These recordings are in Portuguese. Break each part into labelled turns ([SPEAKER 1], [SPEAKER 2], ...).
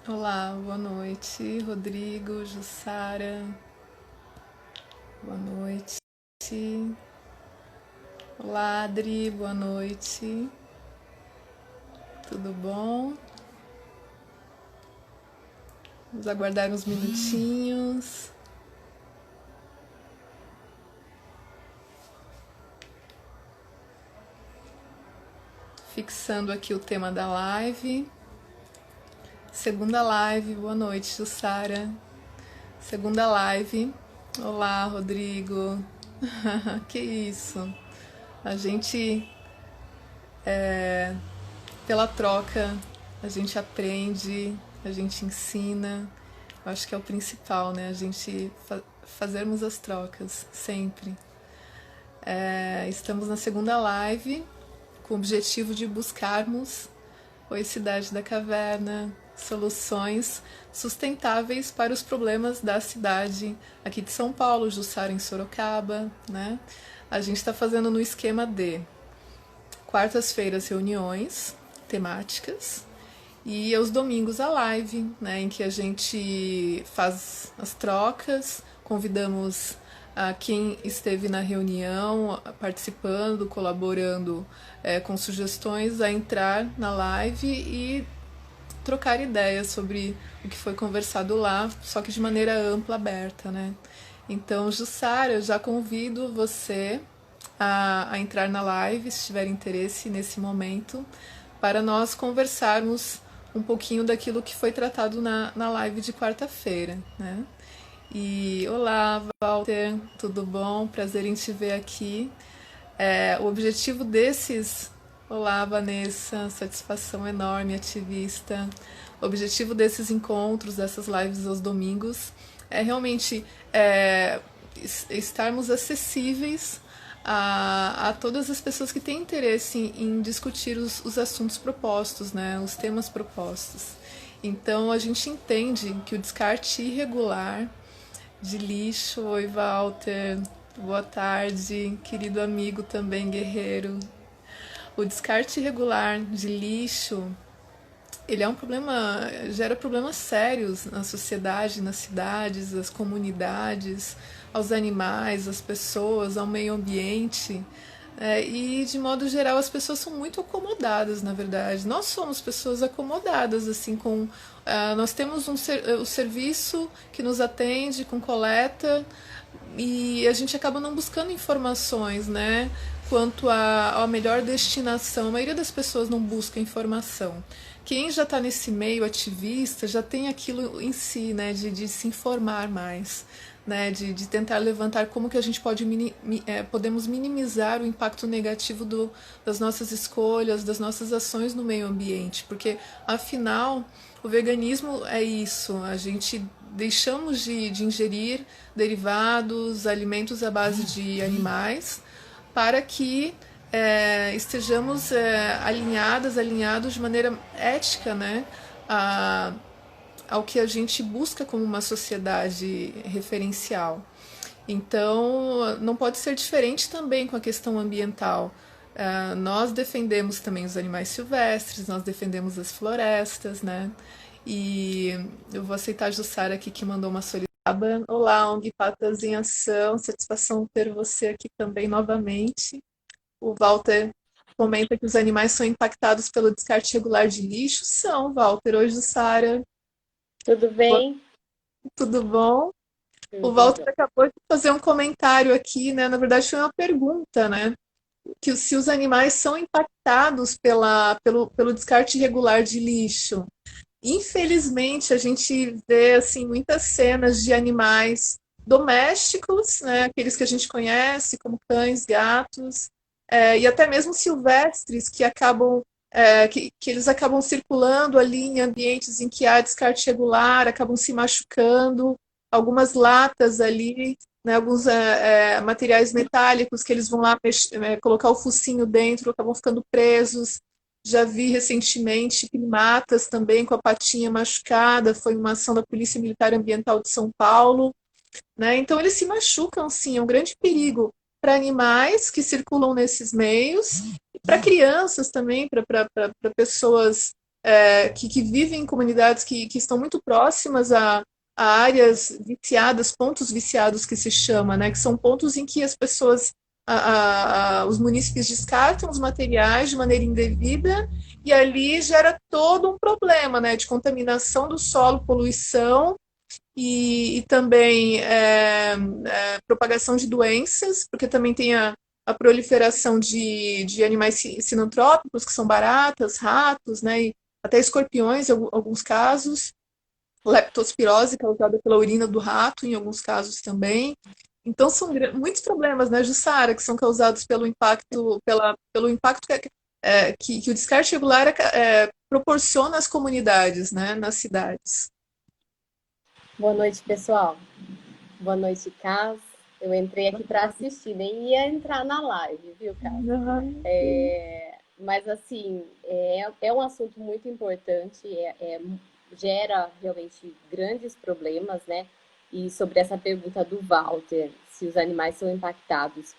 [SPEAKER 1] Olá, boa noite, Rodrigo, Jussara, boa noite. Olá, Adri, boa noite, tudo bom? Vamos aguardar uns minutinhos, fixando aqui o tema da live. Segunda live, boa noite, Jussara. Segunda live. Olá, Rodrigo. Que isso? A gente, pela troca, a gente aprende, a gente ensina. Eu acho que é o principal, né? A gente fazermos as trocas, sempre. Estamos na segunda live, com o objetivo de buscarmos Oi Cidade da Caverna, soluções sustentáveis para os problemas da cidade aqui de São Paulo, Jussara em Sorocaba, né? A gente está fazendo no esquema de quartas-feiras reuniões temáticas e aos domingos a live, né, em que a gente faz as trocas, convidamos a quem esteve na reunião, participando, colaborando com sugestões, a entrar na live e trocar ideias sobre o que foi conversado lá, só que de maneira ampla, aberta, né? Então, Jussara, eu já convido você a entrar na live, se tiver interesse nesse momento, para nós conversarmos um pouquinho daquilo que foi tratado na live de quarta-feira, né? E olá, Walter, tudo bom? Prazer em te ver aqui. O objetivo desses. Olá, Vanessa, satisfação enorme, ativista. O objetivo desses encontros, dessas lives aos domingos, é realmente estarmos acessíveis a todas as pessoas que têm interesse em discutir os assuntos propostos, né, os temas propostos. Então, a gente entende que o descarte irregular de lixo, oi Walter, boa tarde, querido amigo também guerreiro. O descarte irregular de lixo, ele é um problema, gera problemas sérios na sociedade, nas cidades, nas comunidades, aos animais, às pessoas, ao meio ambiente. E de modo geral as pessoas são muito acomodadas, na verdade. Nós somos pessoas acomodadas, assim, com. Nós temos o serviço que nos atende com coleta e a gente acaba não buscando informações, né? Quanto à melhor destinação. A maioria das pessoas não busca informação. Quem já está nesse meio ativista já tem aquilo em si, né? De se informar mais. Né, de tentar levantar como que a gente pode podemos minimizar o impacto negativo das nossas escolhas, das nossas ações no meio ambiente, porque afinal o veganismo é isso, a gente deixamos de ingerir derivados, alimentos à base de animais, para que estejamos alinhados de maneira ética, né, a, ao que a gente busca como uma sociedade referencial. Então, não pode ser diferente também com a questão ambiental. Nós defendemos também os animais silvestres, nós defendemos as florestas, né? E eu vou aceitar a Jussara aqui que mandou uma solicitada. Olá, ONG Patas em Ação, satisfação ter você aqui também novamente. O Walter comenta que os animais são impactados pelo descarte regular de lixo. São, Walter. Oi, Jussara.
[SPEAKER 2] Tudo bem?
[SPEAKER 1] Tudo bom? O
[SPEAKER 2] Tudo
[SPEAKER 1] Walter
[SPEAKER 2] jóia.
[SPEAKER 1] acabou de fazer um comentário aqui, né? Na verdade, foi uma pergunta, né? Que se os animais são impactados pelo descarte irregular de lixo. Infelizmente, a gente vê assim muitas cenas de animais domésticos, né? Aqueles que a gente conhece, como cães, gatos, e até mesmo silvestres que acabam que eles acabam circulando ali em ambientes em que há descarte regular, acabam se machucando, algumas latas ali, né, alguns materiais metálicos que eles vão lá colocar o focinho dentro, acabam ficando presos. Já vi recentemente primatas também com a patinha machucada, foi uma ação da Polícia Militar Ambiental de São Paulo, né? Então eles se machucam, sim, é um grande perigo para animais que circulam nesses meios, e para crianças também, para pessoas que vivem em comunidades que estão muito próximas a áreas viciadas, pontos viciados que se chama, né? Que são pontos em que as pessoas, os munícipes descartam os materiais de maneira indevida e ali gera todo um problema, né? De contaminação do solo, poluição e também propagação de doenças, porque também tem a proliferação de animais sinantrópicos, que são baratas, ratos, né, e até escorpiões em alguns casos, leptospirose causada pela urina do rato em alguns casos também. Então são muitos problemas, né, Jussara, que são causados pelo impacto que o descarte regular proporciona às comunidades, né, nas cidades.
[SPEAKER 2] Boa noite, pessoal. Boa noite, Cas. Eu entrei aqui para assistir, nem ia entrar na live, viu, Cas? Mas, assim, é um assunto muito importante, gera realmente grandes problemas, né? E sobre essa pergunta do Walter, se os animais são impactados,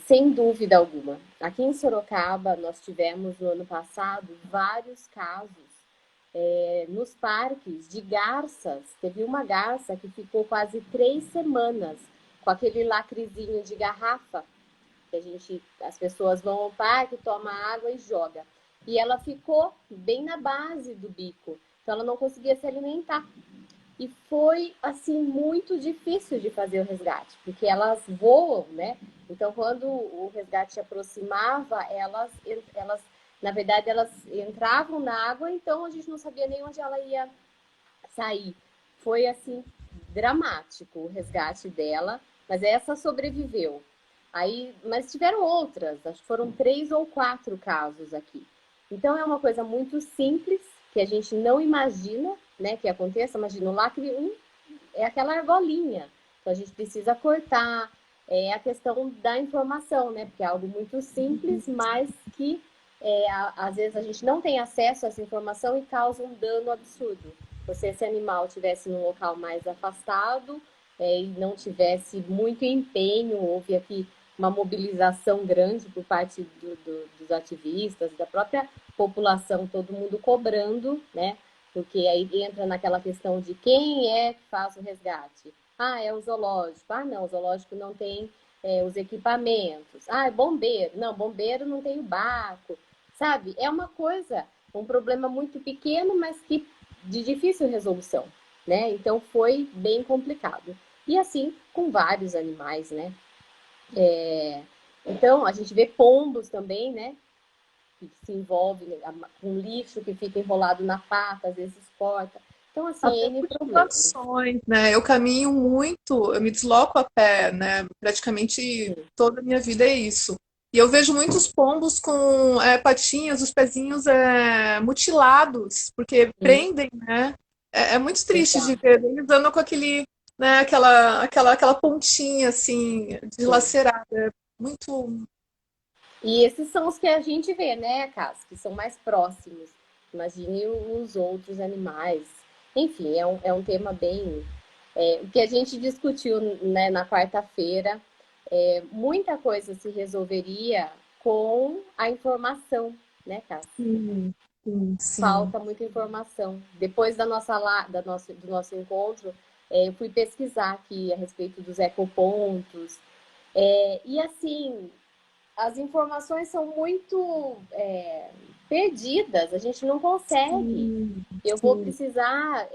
[SPEAKER 2] sem dúvida alguma. Aqui em Sorocaba, nós tivemos no ano passado vários casos nos parques de garças. Teve uma garça que ficou quase 3 semanas com aquele lacrezinho de garrafa que as pessoas vão ao parque, tomam água e joga. E ela ficou bem na base do bico, então ela não conseguia se alimentar. E foi, assim, muito difícil de fazer o resgate, porque elas voam, né? Então, quando o resgate se aproximava, na verdade, elas entravam na água, então a gente não sabia nem onde ela ia sair. Foi, assim, dramático o resgate dela, mas essa sobreviveu. Aí, mas tiveram outras, acho que foram 3 ou 4 casos aqui. Então é uma coisa muito simples, que a gente não imagina, né, que aconteça. Imagina, o lacre 1 é aquela argolinha, então a gente precisa cortar. É a questão da informação, né, porque é algo muito simples, mas que às vezes a gente não tem acesso a essa informação e causa um dano absurdo. Se esse animal estivesse num local mais afastado e não tivesse muito empenho, houve aqui uma mobilização grande por parte dos ativistas, da própria população, todo mundo cobrando, né? Porque aí entra naquela questão de quem é que faz o resgate. Ah, é o zoológico. Ah, não, o zoológico não tem os equipamentos. Ah, é bombeiro. Não, bombeiro não tem o barco. Sabe? É uma coisa, um problema muito pequeno, mas que de difícil resolução, né? Então foi bem complicado. E assim com vários animais, né? Então, a gente vê pombos também, né? Que se envolve com lixo que fica enrolado na pata, às vezes corta. Então, assim,
[SPEAKER 1] Até
[SPEAKER 2] N
[SPEAKER 1] por
[SPEAKER 2] problemas.
[SPEAKER 1] situações, né? Eu caminho muito, eu me desloco a pé, né? Praticamente toda a minha vida é isso. E eu vejo muitos pombos com patinhas, os pezinhos mutilados, porque prendem, né? É muito triste de
[SPEAKER 2] Exato.
[SPEAKER 1] ver eles andam com aquele, né? Aquela pontinha assim, dilacerada. Muito.
[SPEAKER 2] E esses são os que a gente vê, né, Cas, que são mais próximos. Imagine os outros animais. Enfim, é um tema bem. O que a gente discutiu, né, na quarta-feira, muita coisa se resolveria com a informação, né, Cas?
[SPEAKER 1] Sim, sim, sim.
[SPEAKER 2] Falta muita informação. Depois do nosso encontro, eu fui pesquisar aqui a respeito dos ecopontos. E assim, as informações são muito perdidas, a gente não consegue.
[SPEAKER 1] Sim,
[SPEAKER 2] Eu vou
[SPEAKER 1] sim.
[SPEAKER 2] precisar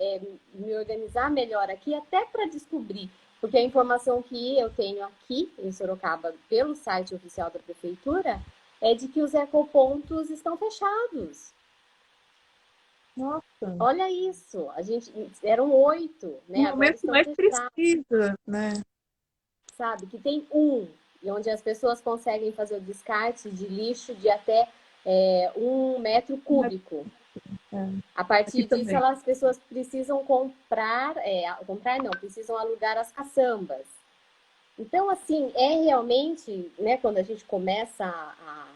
[SPEAKER 2] me organizar melhor aqui, até para descobrir, porque a informação que eu tenho aqui em Sorocaba, pelo site oficial da prefeitura, é de que os ecopontos estão fechados.
[SPEAKER 1] Nossa.
[SPEAKER 2] Olha isso, a gente eram 8, né?
[SPEAKER 1] No
[SPEAKER 2] Agora
[SPEAKER 1] momento que
[SPEAKER 2] estão
[SPEAKER 1] mais
[SPEAKER 2] fechados,
[SPEAKER 1] precisa, né?
[SPEAKER 2] sabe? Que tem um, e onde as pessoas conseguem fazer o descarte de lixo de até 1 metro cúbico. A
[SPEAKER 1] Aqui
[SPEAKER 2] partir disso,
[SPEAKER 1] também.
[SPEAKER 2] as pessoas precisam comprar não, precisam alugar as caçambas. Então, assim, realmente, né, quando a gente começa a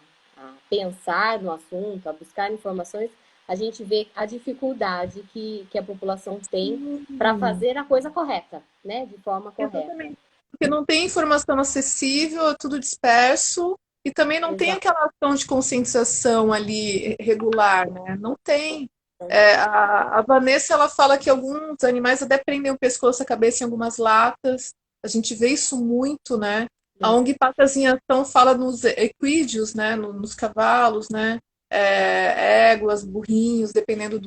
[SPEAKER 2] pensar no assunto, a buscar informações, a gente vê a dificuldade que a população tem para fazer a coisa correta, né, de forma correta.
[SPEAKER 1] Exatamente. Porque não tem informação acessível, é tudo disperso, e também não tem
[SPEAKER 2] Exato.
[SPEAKER 1] aquela ação de conscientização ali regular, né? Não tem. A Vanessa, ela fala que alguns animais até prendem o pescoço, a cabeça em algumas latas. A gente vê isso muito, né? A ONG Patas em Ação fala nos equídeos, né? Nos cavalos, né? Éguas, burrinhos, dependendo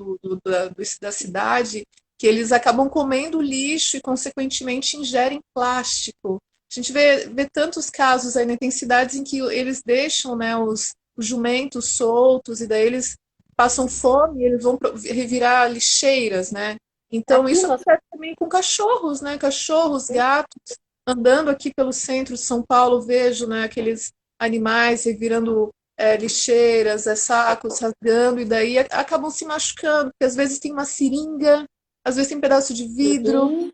[SPEAKER 1] da cidade, que eles acabam comendo lixo e, consequentemente, ingerem plástico. A gente vê tantos casos aí, né? Tem cidades em que eles deixam, né, os jumentos soltos e daí eles passam fome, eles vão revirar lixeiras, né? Então
[SPEAKER 2] Aqui
[SPEAKER 1] isso
[SPEAKER 2] nós
[SPEAKER 1] acontece também com cachorros, né? Cachorros, gatos, andando aqui pelo centro de São Paulo, vejo, né, aqueles animais revirando lixeiras, sacos, rasgando, e daí acabam se machucando, porque às vezes tem uma seringa, às vezes tem um pedaço de vidro,
[SPEAKER 2] sim,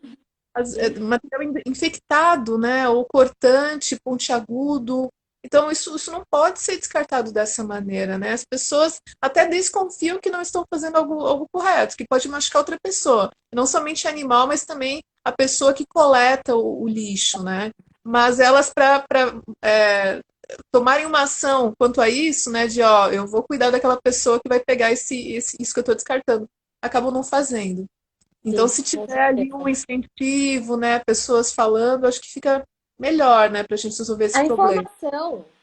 [SPEAKER 2] sim.
[SPEAKER 1] material infectado, né? Ou cortante, pontiagudo. Então, isso não pode ser descartado dessa maneira, né? As pessoas até desconfiam que não estão fazendo algo correto, que pode machucar outra pessoa. Não somente animal, mas também a pessoa que coleta o lixo, né? Mas elas, para tomarem uma ação quanto a isso, né? De, ó, eu vou cuidar daquela pessoa que vai pegar isso que eu estou descartando, acabam não fazendo. Então,
[SPEAKER 2] Sim,
[SPEAKER 1] se
[SPEAKER 2] com
[SPEAKER 1] tiver ali um
[SPEAKER 2] certeza.
[SPEAKER 1] incentivo, né, pessoas falando, acho que fica melhor, né, para a gente resolver esse problema.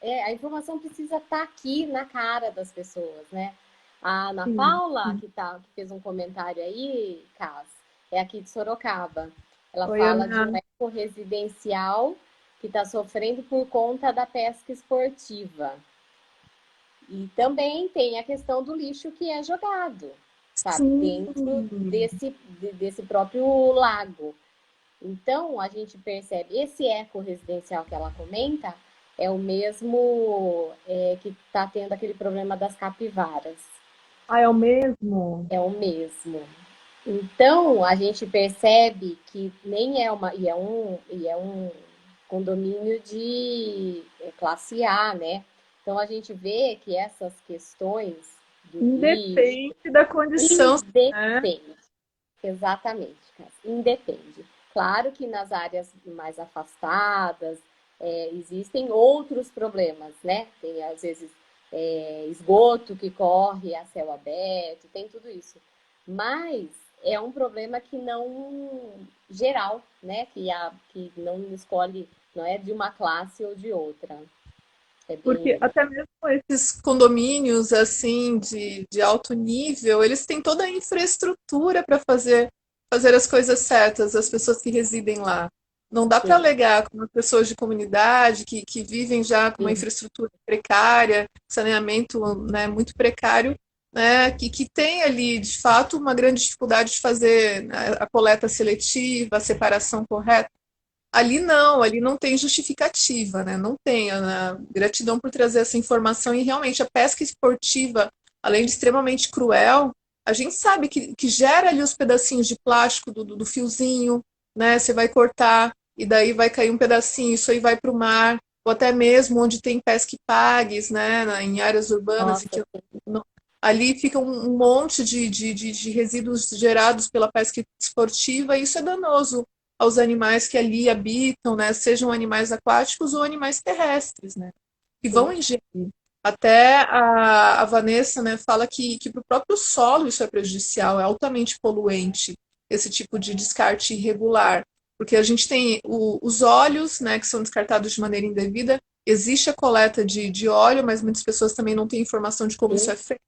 [SPEAKER 2] A informação precisa estar aqui na cara das pessoas, né? A Ana
[SPEAKER 1] Sim,
[SPEAKER 2] Paula,
[SPEAKER 1] sim.
[SPEAKER 2] que fez um comentário aí, Cas, é aqui de Sorocaba. Ela
[SPEAKER 1] Oi,
[SPEAKER 2] fala de um
[SPEAKER 1] Ana.
[SPEAKER 2] eco residencial que está sofrendo por conta da pesca esportiva. E também tem a questão do lixo que é jogado, sabe,
[SPEAKER 1] Sim,
[SPEAKER 2] dentro desse próprio lago. Então, a gente percebe, esse eco residencial que ela comenta é o mesmo que está tendo aquele problema das capivaras.
[SPEAKER 1] ah, é o mesmo?
[SPEAKER 2] É o mesmo. Então, a gente percebe que nem é uma. E é um condomínio de classe A, né? Então, a gente vê que essas questões do lixo
[SPEAKER 1] Independe da condição, né?
[SPEAKER 2] independe. Exatamente, Cássia. Independe. Claro que nas áreas mais afastadas existem outros problemas, né? Tem, às vezes, esgoto que corre a céu aberto, tem tudo isso. Mas é um problema que não geral, né? Que não escolhe, não é de uma classe ou de outra. É
[SPEAKER 1] Porque
[SPEAKER 2] bem.
[SPEAKER 1] até mesmo esses condomínios assim de alto nível, eles têm toda a infraestrutura para fazer as coisas certas, as pessoas que residem lá. Não dá para
[SPEAKER 2] Sim,
[SPEAKER 1] alegar com as pessoas de comunidade que vivem já com uma
[SPEAKER 2] sim,
[SPEAKER 1] infraestrutura precária, saneamento, né, muito precário, né, que tem ali, de fato, uma grande dificuldade de fazer, né, a coleta seletiva, a separação correta. Ali não tem justificativa, né? Não tem, Ana. Gratidão por trazer essa informação e realmente a pesca esportiva, além de extremamente cruel, a gente sabe que gera ali os pedacinhos de plástico do fiozinho, né? Você vai cortar e daí vai cair um pedacinho, isso aí vai para o mar, ou até mesmo onde tem pesca e pagues, né? Em áreas urbanas, em
[SPEAKER 2] nossa,
[SPEAKER 1] que ali fica um monte de resíduos gerados pela pesca esportiva, e isso é danoso aos animais que ali habitam, né? Sejam animais aquáticos ou animais terrestres, né? Que vão
[SPEAKER 2] sim,
[SPEAKER 1] ingerir. Até a Vanessa, né, fala que para o próprio solo isso é prejudicial, é altamente poluente, esse tipo de descarte irregular. Porque a gente tem os óleos, né, que são descartados de maneira indevida, existe a coleta de óleo, mas muitas pessoas também não têm informação de como isso
[SPEAKER 2] sim,
[SPEAKER 1] é feito,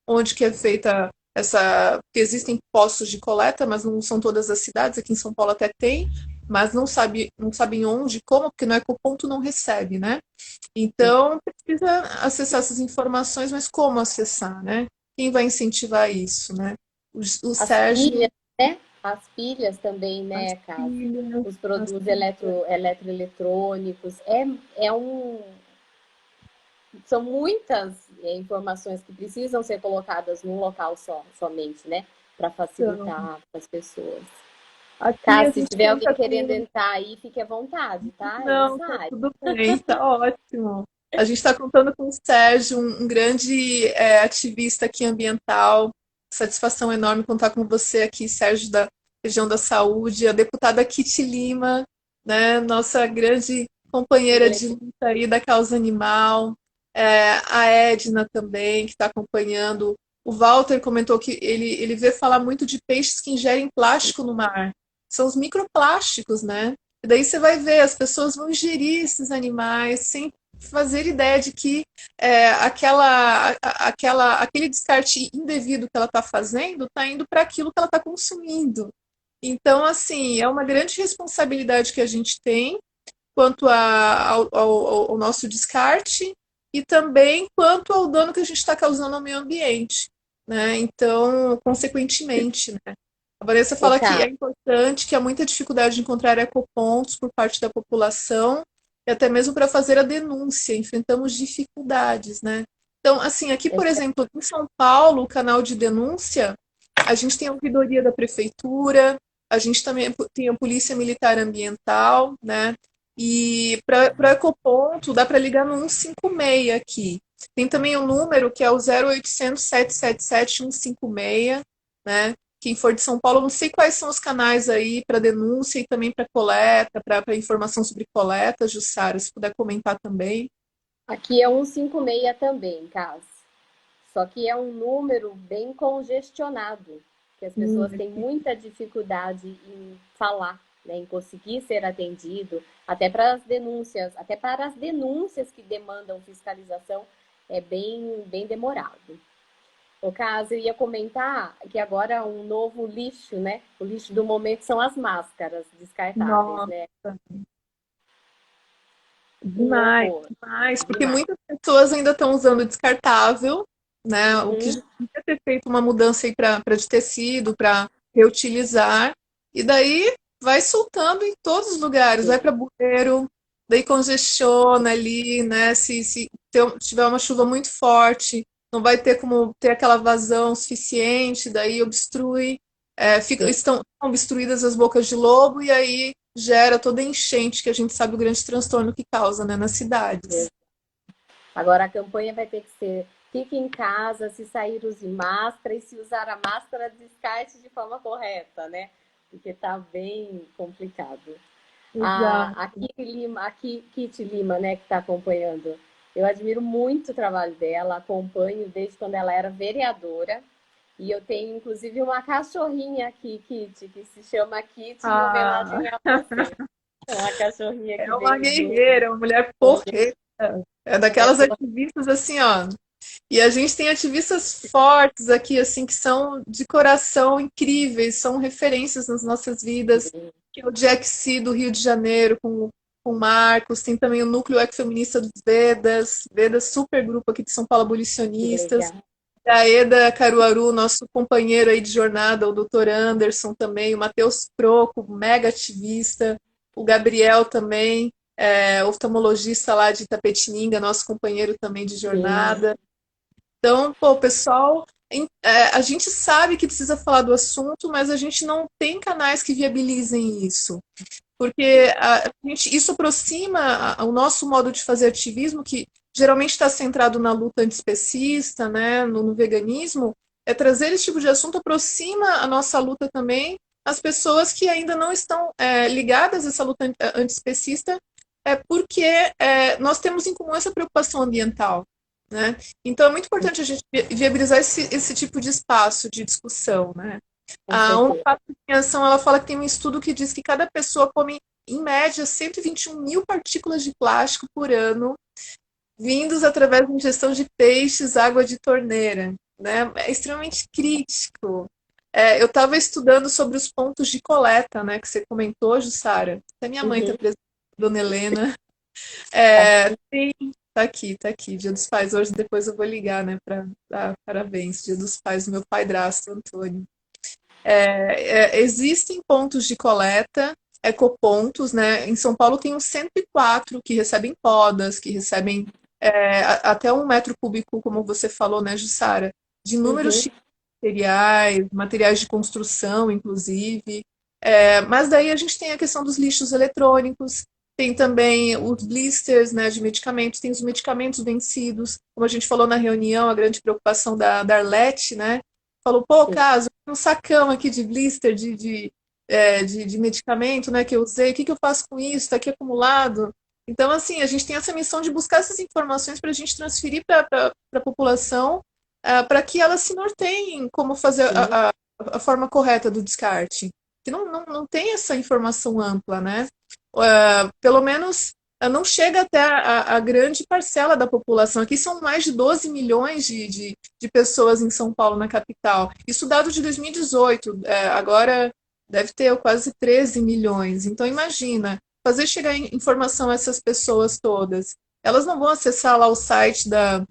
[SPEAKER 1] onde que é feita essa. Porque existem postos de coleta, mas não são todas as cidades, aqui em São Paulo até tem, mas não sabem onde, como, porque no Ecoponto não recebe, né?
[SPEAKER 2] sim.
[SPEAKER 1] Então, precisa acessar essas informações, mas como acessar, né? Quem vai incentivar isso, né? O
[SPEAKER 2] As
[SPEAKER 1] Sérgio,
[SPEAKER 2] pilhas, né? As pilhas também,
[SPEAKER 1] as
[SPEAKER 2] né, Casa?
[SPEAKER 1] filhas,
[SPEAKER 2] Os
[SPEAKER 1] as
[SPEAKER 2] produtos
[SPEAKER 1] filhas.
[SPEAKER 2] eletroeletrônicos. São muitas informações que precisam ser colocadas num local só, somente, né? Para
[SPEAKER 1] Então,
[SPEAKER 2] facilitar para as pessoas.
[SPEAKER 1] aqui a
[SPEAKER 2] Caso, se
[SPEAKER 1] gente
[SPEAKER 2] tiver alguém
[SPEAKER 1] conta
[SPEAKER 2] querendo
[SPEAKER 1] com.
[SPEAKER 2] entrar aí, fique à vontade, tá? É
[SPEAKER 1] Não,
[SPEAKER 2] nossa
[SPEAKER 1] tá
[SPEAKER 2] área.
[SPEAKER 1] tudo bem, tá ótimo. A gente está contando com o Sérgio, um grande ativista aqui ambiental. Satisfação enorme contar com você aqui, Sérgio, da região da saúde, a deputada Kitty Lima, né, nossa grande companheira de luta aí da causa animal, a Edna também, que está acompanhando O Walter comentou que ele vê falar muito de peixes que ingerem plástico no mar. São os microplásticos, né? E daí você vai ver, as pessoas vão ingerir esses animais sem fazer ideia de que aquele descarte indevido que ela está fazendo está indo para aquilo que ela está consumindo. Então, assim, é uma grande responsabilidade que a gente tem quanto ao nosso descarte e também quanto ao dano que a gente está causando ao meio ambiente, né? Então, consequentemente, né? A Vanessa
[SPEAKER 2] O
[SPEAKER 1] fala que é
[SPEAKER 2] Cá,
[SPEAKER 1] importante, que há muita dificuldade de encontrar ecopontos por parte da população e até mesmo para fazer a denúncia, enfrentamos dificuldades, né? Então, assim, aqui, por exemplo, em São Paulo, o canal de denúncia, a gente tem a ouvidoria da prefeitura, a gente também tem a Polícia Militar Ambiental, né? E para o Ecoponto, dá para ligar no 156 aqui. Tem também o número que é o 0800 777 156, né? Quem for de São Paulo, não sei quais são os canais aí para denúncia e também para coleta, para informação sobre coleta, Jussara, se puder comentar também.
[SPEAKER 2] aqui é 156 também, Cas. Só que é um número bem congestionado, que as pessoas têm muita dificuldade em falar, né, em conseguir ser atendido, até para as denúncias que demandam fiscalização é bem demorado. No caso, eu ia comentar que agora um novo lixo, né? O lixo do momento são as máscaras descartáveis,
[SPEAKER 1] Nossa,
[SPEAKER 2] né? Um
[SPEAKER 1] demais,
[SPEAKER 2] horror,
[SPEAKER 1] demais, porque
[SPEAKER 2] demais.
[SPEAKER 1] muitas pessoas ainda estão usando descartável, né? O que já
[SPEAKER 2] Uhum.
[SPEAKER 1] devia ter feito uma mudança aí para de tecido, para reutilizar, e daí vai soltando em todos os lugares, vai para bueiro, daí congestiona ali, né? Se tiver uma chuva muito forte, não vai ter como ter aquela vazão suficiente, daí obstrui, estão obstruídas as bocas de lobo, e aí gera toda a enchente que a gente sabe o grande transtorno que causa, né, nas cidades.
[SPEAKER 2] Agora a campanha vai ter que ser fique em casa, se sair use máscara e se usar a máscara descarte de forma correta, né? Porque tá bem complicado.
[SPEAKER 1] Exato.
[SPEAKER 2] A Kitty Lima, né, que está acompanhando. Eu admiro muito o trabalho dela, acompanho desde quando ela era vereadora. E eu tenho, inclusive, uma cachorrinha aqui, Kitty, que se chama Kitty em
[SPEAKER 1] Ah,
[SPEAKER 2] homenagem a você. É uma cachorrinha que
[SPEAKER 1] é uma
[SPEAKER 2] veio
[SPEAKER 1] guerreira, uma mulher
[SPEAKER 2] do
[SPEAKER 1] porreta. É
[SPEAKER 2] é,
[SPEAKER 1] daquelas ativistas assim, ó. E a gente tem ativistas fortes aqui, assim, que são de coração incríveis, são referências nas nossas vidas, que é o Jack C do Rio de Janeiro, com o Marcos, tem também o Núcleo Ecofeminista dos Vedas, Vedas super grupo aqui de São Paulo, abolicionistas,
[SPEAKER 2] legal.
[SPEAKER 1] a Eda Caruaru, nosso companheiro aí de jornada, o Dr. Anderson também, o Matheus Croco, mega ativista, o Gabriel também, oftalmologista lá de Itapetininga, nosso companheiro também de
[SPEAKER 2] Sim,
[SPEAKER 1] jornada. Então, pô, pessoal, a gente sabe que precisa falar do assunto, mas a gente não tem canais que viabilizem isso. Porque isso aproxima o nosso modo de fazer ativismo, que geralmente está centrado na luta antiespecista, né, no veganismo, trazer esse tipo de assunto aproxima a nossa luta também às pessoas que ainda não estão ligadas a essa luta antiespecista, porque nós temos em comum essa preocupação ambiental. Né? Então é muito importante a gente viabilizar esse tipo de espaço de discussão. Né?
[SPEAKER 2] com
[SPEAKER 1] A ONU
[SPEAKER 2] certeza.
[SPEAKER 1] Pacto em Ação, ela fala que tem um estudo que diz que cada pessoa come, em média, 121 mil partículas de plástico por ano, vindos através da ingestão de peixes, água de torneira. Né? É extremamente crítico. Eu estava estudando sobre os pontos de coleta, né, que você comentou, Jussara. Até minha mãe está
[SPEAKER 2] Uhum.
[SPEAKER 1] presente, Dona Helena.
[SPEAKER 2] Tá.
[SPEAKER 1] Sim, tá aqui. Dia dos Pais hoje, depois eu vou ligar, né, para dar parabéns. Dia dos Pais do meu padrasto, Antônio. Existem pontos de coleta, ecopontos, né? Em São Paulo tem uns 104 que recebem podas, que recebem até 1 metro cúbico, como você falou, né, Jussara, de inúmeros
[SPEAKER 2] Uhum.
[SPEAKER 1] tipos de materiais, materiais de construção, inclusive. Mas daí a gente tem a questão dos lixos eletrônicos, tem também os blisters, né, de medicamentos, tem os medicamentos vencidos, como a gente falou na reunião, a grande preocupação da Arlete, né? Falou, pô,
[SPEAKER 2] Sim.
[SPEAKER 1] caso, um sacão aqui de blister de medicamento, né, que eu usei, o que eu faço com isso? Está aqui acumulado. Então, assim, a gente tem essa missão de buscar essas informações para a gente transferir para a população para que elas se norteiem como fazer
[SPEAKER 2] Sim,
[SPEAKER 1] a forma correta do descarte. Que não tem essa informação ampla, né? Pelo menos não chega até a grande parcela da população. Aqui são mais de 12 milhões de pessoas em São Paulo, na capital. Isso dado de 2018, agora deve ter quase 13 milhões. Então, imagina, fazer chegar informação a essas pessoas todas. Elas não vão acessar lá o site da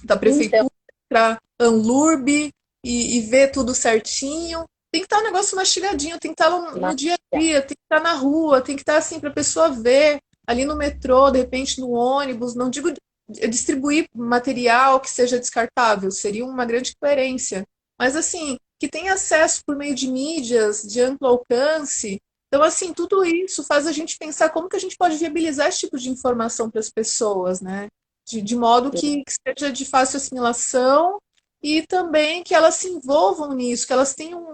[SPEAKER 2] então,
[SPEAKER 1] prefeitura, para Anlurb e ver tudo certinho. Tem que estar um negócio mastigadinho, tem que estar no dia a dia, tem que estar na rua, tem que estar assim para a pessoa ver ali no metrô, de repente no ônibus. Não digo distribuir material que seja descartável, seria uma grande coerência. Mas assim, que tenha acesso por meio de mídias de amplo alcance. Então, assim, tudo isso faz a gente pensar como que a gente pode viabilizar esse tipo de informação para as pessoas, né? De modo que seja de fácil assimilação e também que elas se envolvam nisso, que elas tenham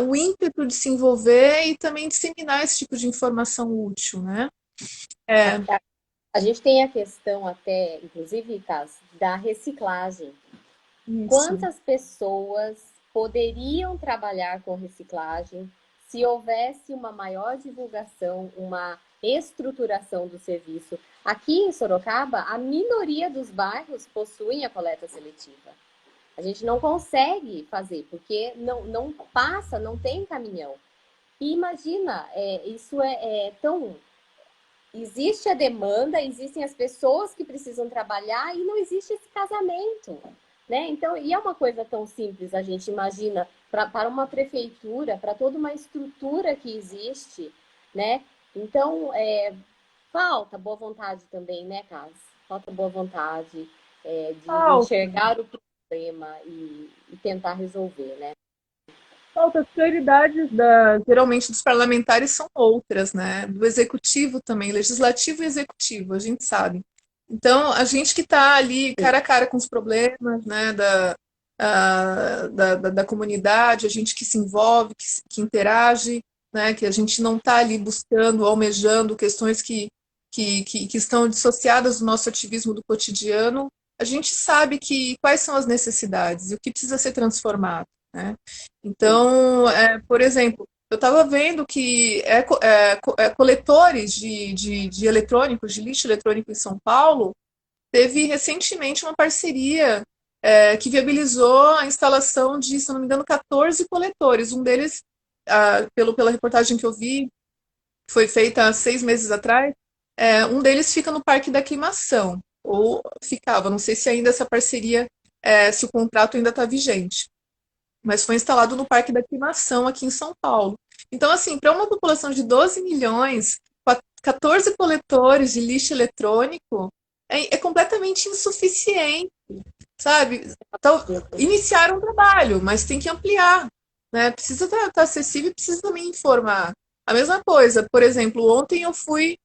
[SPEAKER 1] o ímpeto de se envolver e também disseminar esse tipo de informação útil, né?
[SPEAKER 2] a,
[SPEAKER 1] É,
[SPEAKER 2] a gente tem a questão até, inclusive, Cas, da reciclagem.
[SPEAKER 1] isso.
[SPEAKER 2] Quantas pessoas poderiam trabalhar com reciclagem se houvesse uma maior divulgação, uma estruturação do serviço? Aqui em Sorocaba, a minoria dos bairros possuem a coleta seletiva. A gente não consegue fazer, porque não passa, não tem caminhão. E imagina, isso é tão. Existe a demanda, existem as pessoas que precisam trabalhar e não existe esse casamento. Né? Então, e é uma coisa tão simples, a gente imagina, para uma prefeitura, para toda uma estrutura que existe, né? Então, falta boa vontade também, né, Cas? Falta boa vontade de
[SPEAKER 1] Falta,
[SPEAKER 2] enxergar o problema e tentar resolver, né?
[SPEAKER 1] falta. As prioridades geralmente dos parlamentares são outras, né? Do executivo também, legislativo e executivo, a gente sabe. Então, a gente que está ali cara a cara com os problemas, né, da comunidade, a gente que se envolve, que interage, né, que a gente não está ali buscando, almejando questões que estão dissociadas do nosso ativismo do cotidiano, a gente sabe quais são as necessidades e o que precisa ser transformado, né?
[SPEAKER 2] Sim,
[SPEAKER 1] Então, por exemplo, eu estava vendo que coletores de eletrônicos, de lixo eletrônico em São Paulo, teve recentemente uma parceria que viabilizou a instalação de, se não me engano, 14 coletores. Um deles, pela reportagem que eu vi, que foi feita há 6 meses atrás, um deles fica no Parque da Queimação, ou ficava, não sei se ainda essa parceria, se o contrato ainda está vigente, mas foi instalado no Parque da Queimação aqui em São Paulo. Então, assim, para uma população de 12 milhões, 14 coletores de lixo eletrônico, é completamente insuficiente, sabe? Então, iniciaram um trabalho, mas tem que ampliar, né? Precisa estar acessível e precisa também informar. A mesma coisa, por exemplo, ontem eu fui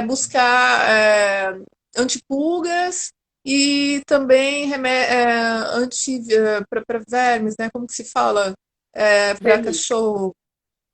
[SPEAKER 1] buscar antipulgas e também para vermes, né? Como que se fala? Para
[SPEAKER 2] vermelho,
[SPEAKER 1] cachorro.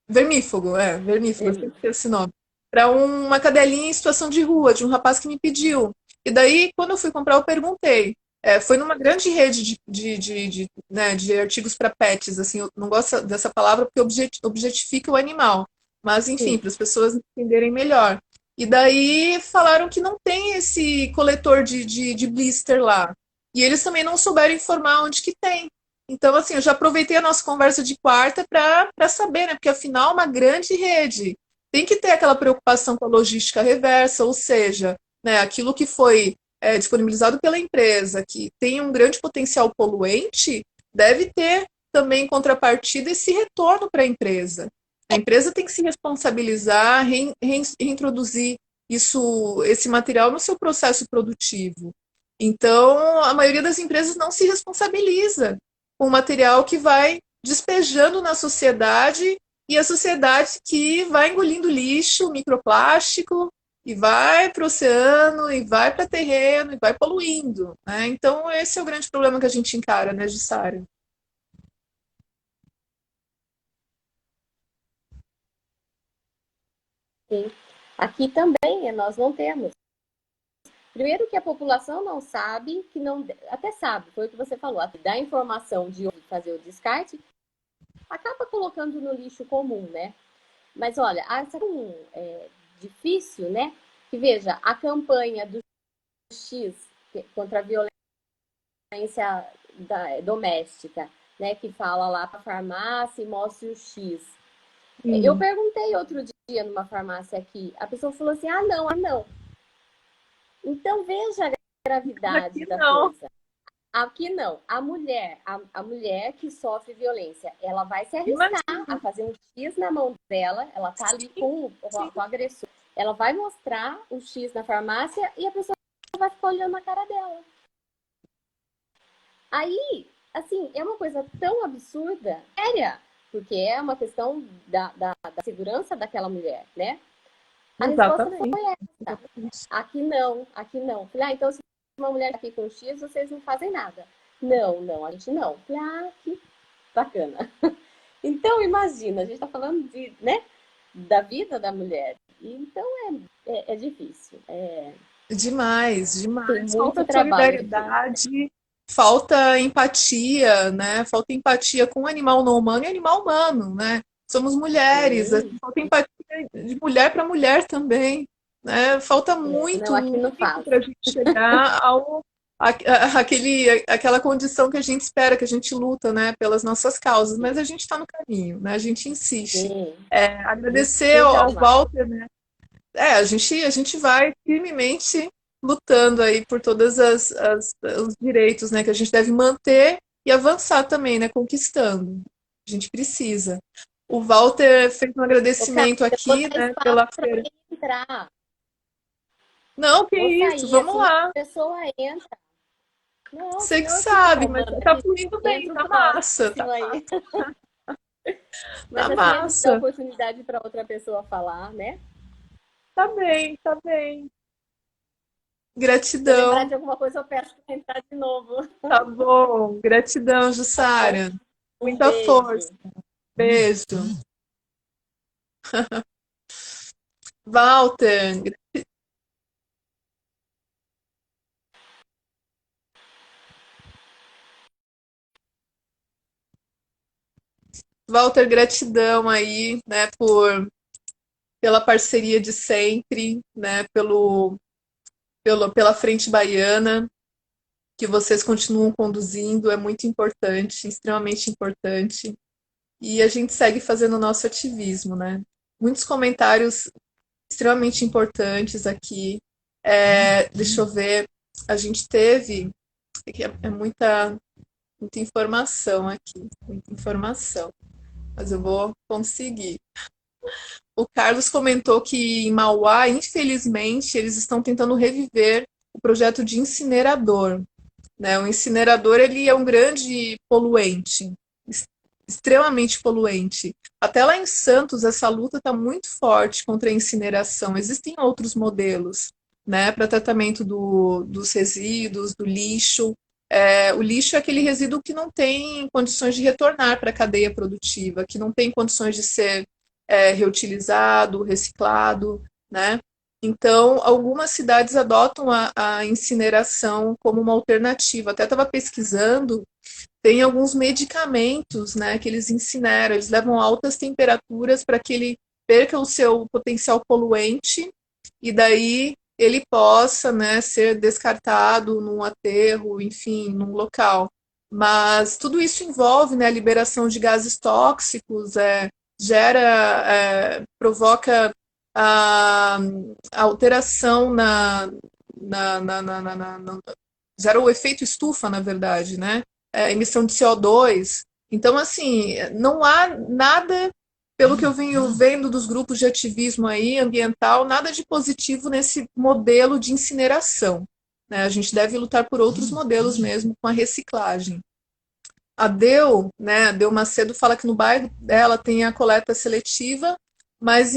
[SPEAKER 1] Vermífugo, vermífugo, eu
[SPEAKER 2] vermelho.
[SPEAKER 1] sempre esqueço esse nome. Para uma cadelinha em situação de rua, de um rapaz que me pediu. E daí, quando eu fui comprar, eu perguntei. Foi numa grande rede de artigos para pets, assim, eu não gosto dessa palavra porque objetifica o animal. Mas, enfim,
[SPEAKER 2] Sim,
[SPEAKER 1] para as pessoas entenderem melhor. E daí falaram que não tem esse coletor de blister lá. E eles também não souberam informar onde que tem. Então, assim, eu já aproveitei a nossa conversa de quarta para saber, né? Porque afinal, é uma grande rede tem que ter aquela preocupação com a logística reversa, ou seja, né, aquilo que foi disponibilizado pela empresa, que tem um grande potencial poluente, deve ter também em contrapartida esse retorno para a empresa. A empresa tem que se responsabilizar, reintroduzir esse material no seu processo produtivo. Então, a maioria das empresas não se responsabiliza com o material que vai despejando na sociedade e a sociedade que vai engolindo lixo, microplástico, e vai para o oceano, e vai para terreno, e vai poluindo. Né? Então, esse é o grande problema que a gente encara, né, Jussara?
[SPEAKER 2] sim. Aqui também nós não temos. Primeiro que a população não sabe, que não até sabe, foi o que você falou, dá informação de fazer o descarte, acaba colocando no lixo comum, né? Mas olha, essa é difícil, né? Que veja, a campanha do X contra a violência doméstica, né? Que fala lá para a farmácia e mostre o X. Eu perguntei outro dia numa farmácia aqui, a pessoa falou assim: ah, não, ah, não. Então veja a gravidade da coisa. Aqui não. A mulher que sofre violência, ela vai se arriscar a fazer um X na mão dela, ela tá ali com o agressor. Ela vai mostrar o X na farmácia e a pessoa vai ficar olhando na cara dela. Aí, assim, é uma coisa tão absurda, séria, porque é uma questão da segurança daquela mulher, né? A resposta foi essa. Aqui não, aqui não. Falei, ah, então se uma mulher aqui com X, vocês não fazem nada. Não, não, a gente não. Falei, ah, que bacana. Então, imagina, a gente está falando de, né, da vida da mulher. Então, é difícil.
[SPEAKER 1] Demais, demais.
[SPEAKER 2] Tem muito
[SPEAKER 1] Falta
[SPEAKER 2] trabalho.
[SPEAKER 1] solidariedade, falta empatia, né? Falta empatia com o animal não humano e animal humano, né? Somos mulheres, falta empatia de mulher para mulher também, né? Falta muito,
[SPEAKER 2] não, aqui não
[SPEAKER 1] para a gente chegar aquela condição que a gente espera, que a gente luta, né, pelas nossas causas, mas a gente está no caminho, né? A gente insiste. Agradecer ao Walter, né? A gente vai firmemente lutando aí por todos os direitos, né, que a gente deve manter e avançar também, né, conquistando. A gente precisa. O Walter fez um agradecimento aqui, né, pela feira. Não, que isso, vamos lá.
[SPEAKER 2] A pessoa entra. Não,
[SPEAKER 1] você que sabe, mas tá fluindo bem, tá massa. Tá
[SPEAKER 2] aí.
[SPEAKER 1] Massa.
[SPEAKER 2] Mas
[SPEAKER 1] tá
[SPEAKER 2] assim,
[SPEAKER 1] massa.
[SPEAKER 2] a gente dá oportunidade para outra pessoa falar, né?
[SPEAKER 1] Tá bem, tá bem. Gratidão.
[SPEAKER 2] Se eu lembrar de alguma coisa, eu peço para entrar de novo.
[SPEAKER 1] Tá bom. Gratidão, Jussara. Muita força. Beijo. Walter. Walter, gratidão aí, né, pela parceria de sempre, né, pela Frente Baiana, que vocês continuam conduzindo, é muito importante, extremamente importante. E a gente segue fazendo o nosso ativismo, né? Muitos comentários extremamente importantes aqui. Deixa eu ver, a gente teve, muita informação aqui, muita informação, mas eu vou conseguir. O Carlos comentou que em Mauá, infelizmente, eles estão tentando reviver o projeto de incinerador. Né? O incinerador ele é um grande poluente, extremamente poluente. Até lá em Santos, essa luta está muito forte contra a incineração. Existem outros modelos, né, para tratamento dos resíduos, do lixo. O lixo é aquele resíduo que não tem condições de retornar para a cadeia produtiva, que não tem condições de ser reutilizado, reciclado, né? Então, algumas cidades adotam a incineração como uma alternativa. Até estava pesquisando, tem alguns medicamentos, né, que eles incineram, eles levam altas temperaturas para que ele perca o seu potencial poluente e daí ele possa, né, ser descartado num aterro, enfim, num local. Mas tudo isso envolve, né, a liberação de gases tóxicos, provoca a alteração gera o efeito estufa, na verdade, né? Emissão de CO2. Então, assim, não há nada, pelo que eu venho vendo dos grupos de ativismo aí, ambiental, nada de positivo nesse modelo de incineração. Né? A gente deve lutar por outros modelos mesmo, com a reciclagem. A né, a Deu Macedo fala que no bairro dela tem a coleta seletiva, mas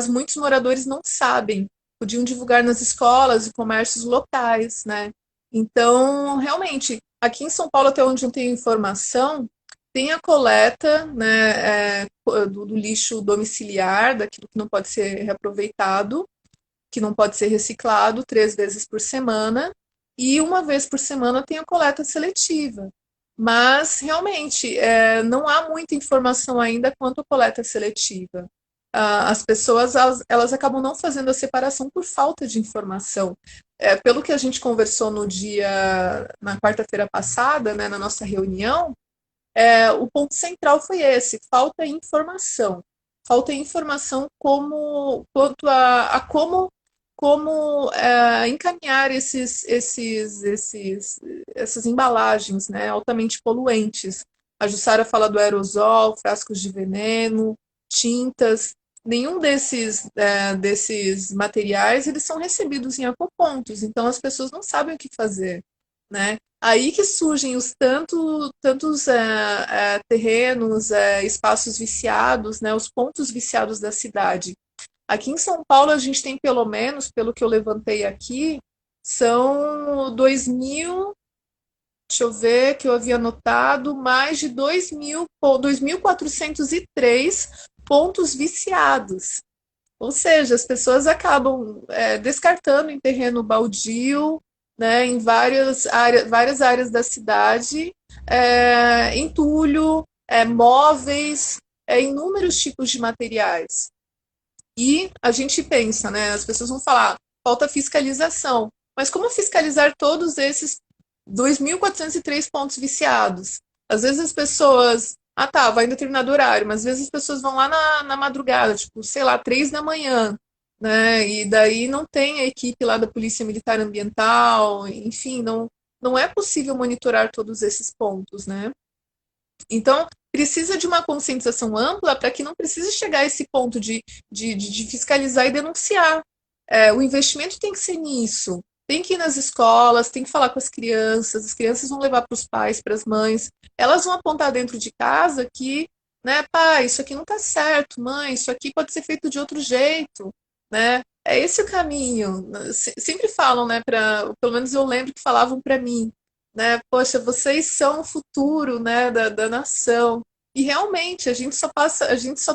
[SPEAKER 1] muitos moradores não sabem. Podiam divulgar nas escolas e comércios locais, né? Então, realmente, aqui em São Paulo, até onde eu tenho informação, tem a coleta, né, do lixo domiciliar, daquilo que não pode ser reaproveitado, que não pode ser reciclado 3 vezes por semana, e uma vez por semana tem a coleta seletiva. Mas, realmente, não há muita informação ainda quanto à coleta seletiva. As pessoas elas acabam não fazendo a separação por falta de informação. Pelo que a gente conversou na quarta-feira passada, né, na nossa reunião, o ponto central foi esse: falta informação. Falta informação quanto a como encaminhar essas embalagens, né, altamente poluentes. A Jussara fala do aerosol, frascos de veneno, tintas. Nenhum desses materiais eles são recebidos em ecopontos, então as pessoas não sabem o que fazer, né? Aí que surgem os tantos terrenos, espaços viciados, né, os pontos viciados da cidade. Aqui em São Paulo a gente tem pelo menos, pelo que eu levantei aqui, são 2.000, deixa eu ver, que eu havia anotado, mais de 2.403 pontos viciados. Ou seja, as pessoas acabam descartando em terreno baldio, né, em várias áreas da cidade, entulho, móveis, inúmeros tipos de materiais. E a gente pensa, né? As pessoas vão falar, falta fiscalização. Mas como fiscalizar todos esses 2.403 pontos viciados? Às vezes as pessoas. Ah, tá, vai em determinado horário, mas às vezes as pessoas vão lá na madrugada, tipo, sei lá, 3 da manhã, né? E daí não tem a equipe lá da Polícia Militar Ambiental, enfim, não é possível monitorar todos esses pontos, né? Então, precisa de uma conscientização ampla para que não precise chegar a esse ponto de fiscalizar e denunciar. O investimento tem que ser nisso. Tem que ir nas escolas, tem que falar com as crianças vão levar para os pais, para as mães. Elas vão apontar dentro de casa que, né, pai, isso aqui não está certo, mãe, isso aqui pode ser feito de outro jeito, né? É esse o caminho. Sempre falam, né, pelo menos eu lembro que falavam para mim, né? Poxa, vocês são o futuro, né, da nação. E realmente a gente só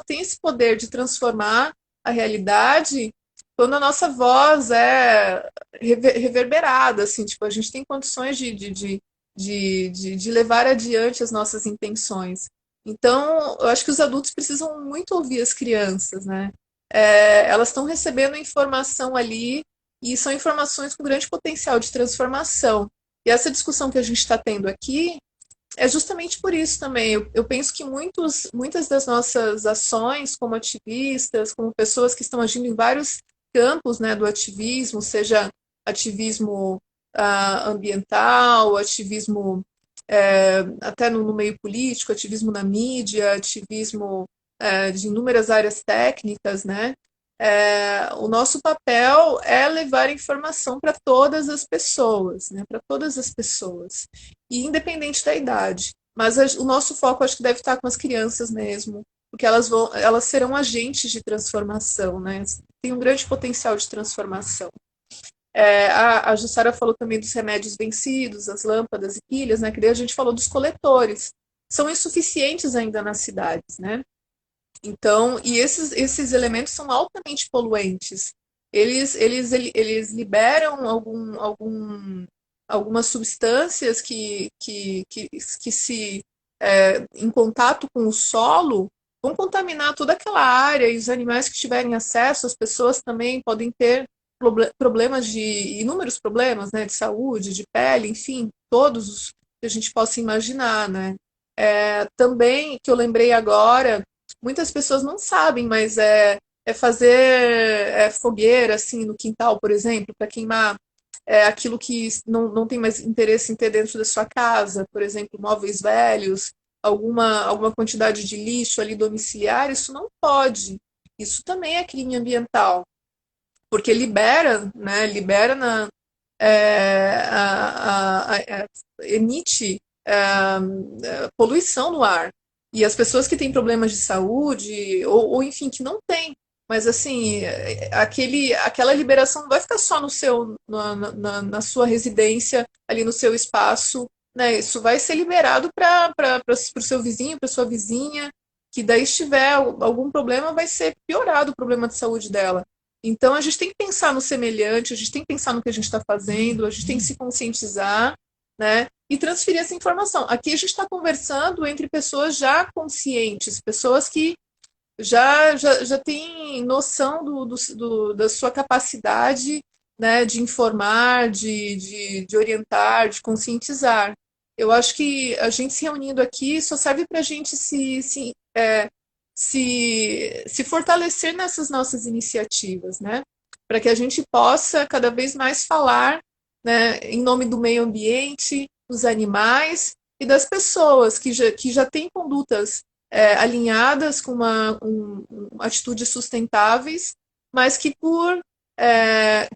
[SPEAKER 1] tem esse poder de transformar a realidade quando a nossa voz é reverberada, assim, tipo, a gente tem condições de levar adiante as nossas intenções. Então, eu acho que os adultos precisam muito ouvir as crianças, né? Elas estão recebendo informação ali e são informações com grande potencial de transformação. E essa discussão que a gente está tendo aqui é justamente por isso também. Eu penso que muitas das nossas ações como ativistas, como pessoas que estão agindo em vários campos, né, do ativismo, seja ativismo ambiental, ativismo até no meio político, ativismo na mídia, ativismo de inúmeras áreas técnicas, né? O nosso papel é levar informação para todas as pessoas, né? Para todas as pessoas, e independente da idade. Mas o nosso foco acho que deve estar com as crianças mesmo, porque elas serão agentes de transformação, né? Tem um grande potencial de transformação. A Jussara falou também dos remédios vencidos, as lâmpadas e pilhas, né? Que daí a gente falou dos coletores. São insuficientes ainda nas cidades, né? Então, e esses elementos são altamente poluentes. Eles liberam algumas substâncias que se em contato com o solo vão contaminar toda aquela área, e os animais que tiverem acesso, as pessoas também podem ter problemas inúmeros problemas, né, de saúde, de pele, enfim, todos os que a gente possa imaginar, né? Também, que eu lembrei agora, muitas pessoas não sabem, mas fazer fogueira, assim, no quintal, por exemplo, para queimar aquilo que não tem mais interesse em ter dentro da sua casa, por exemplo, móveis velhos, alguma quantidade de lixo ali domiciliar, isso não pode. Isso também é crime ambiental, porque libera, né, emite poluição no ar. E as pessoas que têm problemas de saúde, ou enfim, que não têm, mas assim, aquela liberação não vai ficar só na sua residência, ali no seu espaço, né? Isso vai ser liberado para o seu vizinho, para sua vizinha, que daí se tiver algum problema, vai ser piorado o problema de saúde dela. Então, a gente tem que pensar no semelhante, a gente tem que pensar no que a gente está fazendo, a gente tem que se conscientizar, né? E transferir essa informação. Aqui a gente está conversando entre pessoas já conscientes, pessoas que já têm noção da sua capacidade, né, de informar, de orientar, de conscientizar. Eu acho que a gente se reunindo aqui só serve para a gente se fortalecer nessas nossas iniciativas, né? Para que a gente possa cada vez mais falar, né, em nome do meio ambiente, dos animais e das pessoas que já têm condutas alinhadas com atitudes sustentáveis, mas que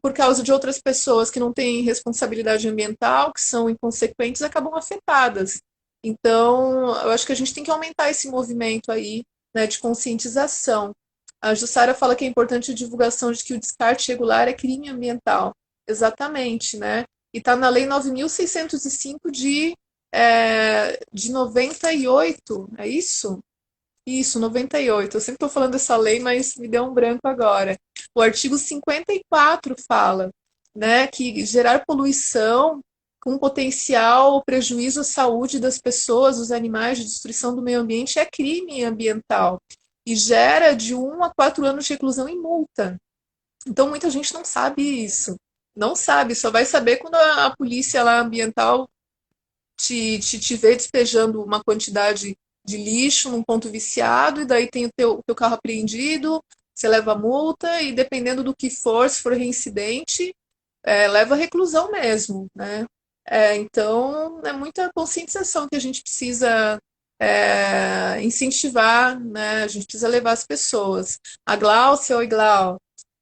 [SPEAKER 1] por causa de outras pessoas que não têm responsabilidade ambiental, que são inconsequentes, acabam afetadas. Então, eu acho que a gente tem que aumentar esse movimento aí, né, de conscientização. A Jussara fala que é importante a divulgação de que o descarte regular é crime ambiental. Exatamente, né? E está na Lei 9.605 de 98, é isso? Isso, 98. Eu sempre estou falando dessa lei, mas me deu um branco agora. O artigo 54 fala, né, que gerar poluição com potencial prejuízo à saúde das pessoas, dos animais, de destruição do meio ambiente é crime ambiental e gera de 1 a 4 anos de reclusão e multa. Então muita gente não sabe isso. Não sabe, só vai saber quando a polícia lá ambiental te vê despejando uma quantidade de lixo num ponto viciado, e daí tem o teu carro apreendido, você leva multa, e dependendo do que for, se for reincidente, leva reclusão mesmo, né? Então, é muita conscientização que a gente precisa incentivar, né? A gente precisa levar as pessoas. A Glaucia, oi Glau,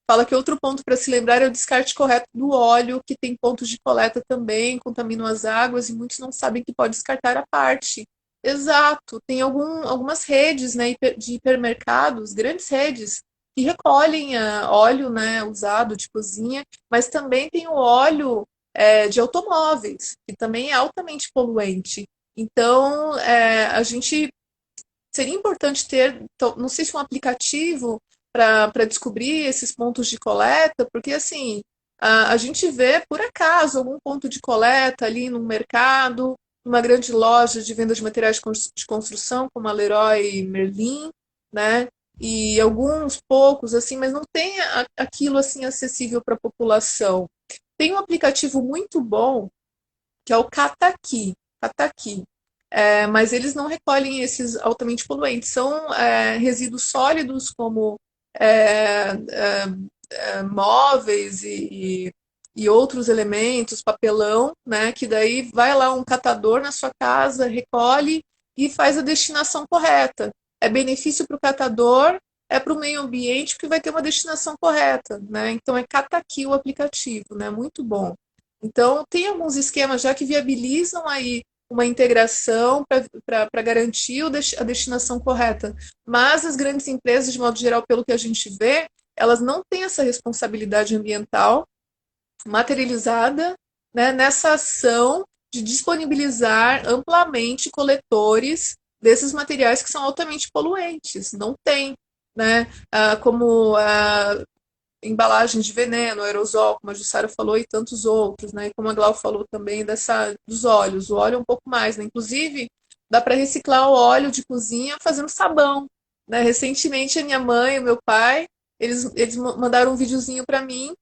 [SPEAKER 1] fala que outro ponto para se lembrar é o descarte correto do óleo, que tem pontos de coleta também, contaminam as águas e muitos não sabem que pode descartar a parte. Exato, tem algumas redes, né, de hipermercados, grandes redes, que recolhem óleo, né, usado de cozinha, mas também tem o óleo de automóveis, que também é altamente poluente. Então, a gente seria importante ter, não sei se um aplicativo para descobrir esses pontos de coleta, porque assim, a gente vê por acaso algum ponto de coleta ali no mercado, numa grande loja de venda de materiais de construção, como a Leroy Merlin, né? E alguns poucos assim, mas não tem aquilo assim acessível para a população. Tem um aplicativo muito bom que é o Cataqui. Cataqui. Mas eles não recolhem esses altamente poluentes. São resíduos sólidos como é, móveis e outros elementos, papelão, né? Que daí vai lá um catador na sua casa, recolhe e faz a destinação correta. É benefício para o catador, é para o meio ambiente, porque vai ter uma destinação correta, né? Então é Cataqui o aplicativo, né? Muito bom. Então tem alguns esquemas já que viabilizam aí uma integração para garantir a destinação correta. Mas as grandes empresas, de modo geral, pelo que a gente vê, elas não têm essa responsabilidade ambiental materializada, né, nessa ação de disponibilizar amplamente coletores desses materiais que são altamente poluentes. Não tem, né? Como embalagens de veneno, aerosol, como a Jussara falou, e tantos outros, né? E como a Glau falou também dos óleos. O óleo é um pouco mais, né? Inclusive, dá para reciclar o óleo de cozinha fazendo sabão, né? Recentemente, a minha mãe e o meu pai, eles mandaram um videozinho para mim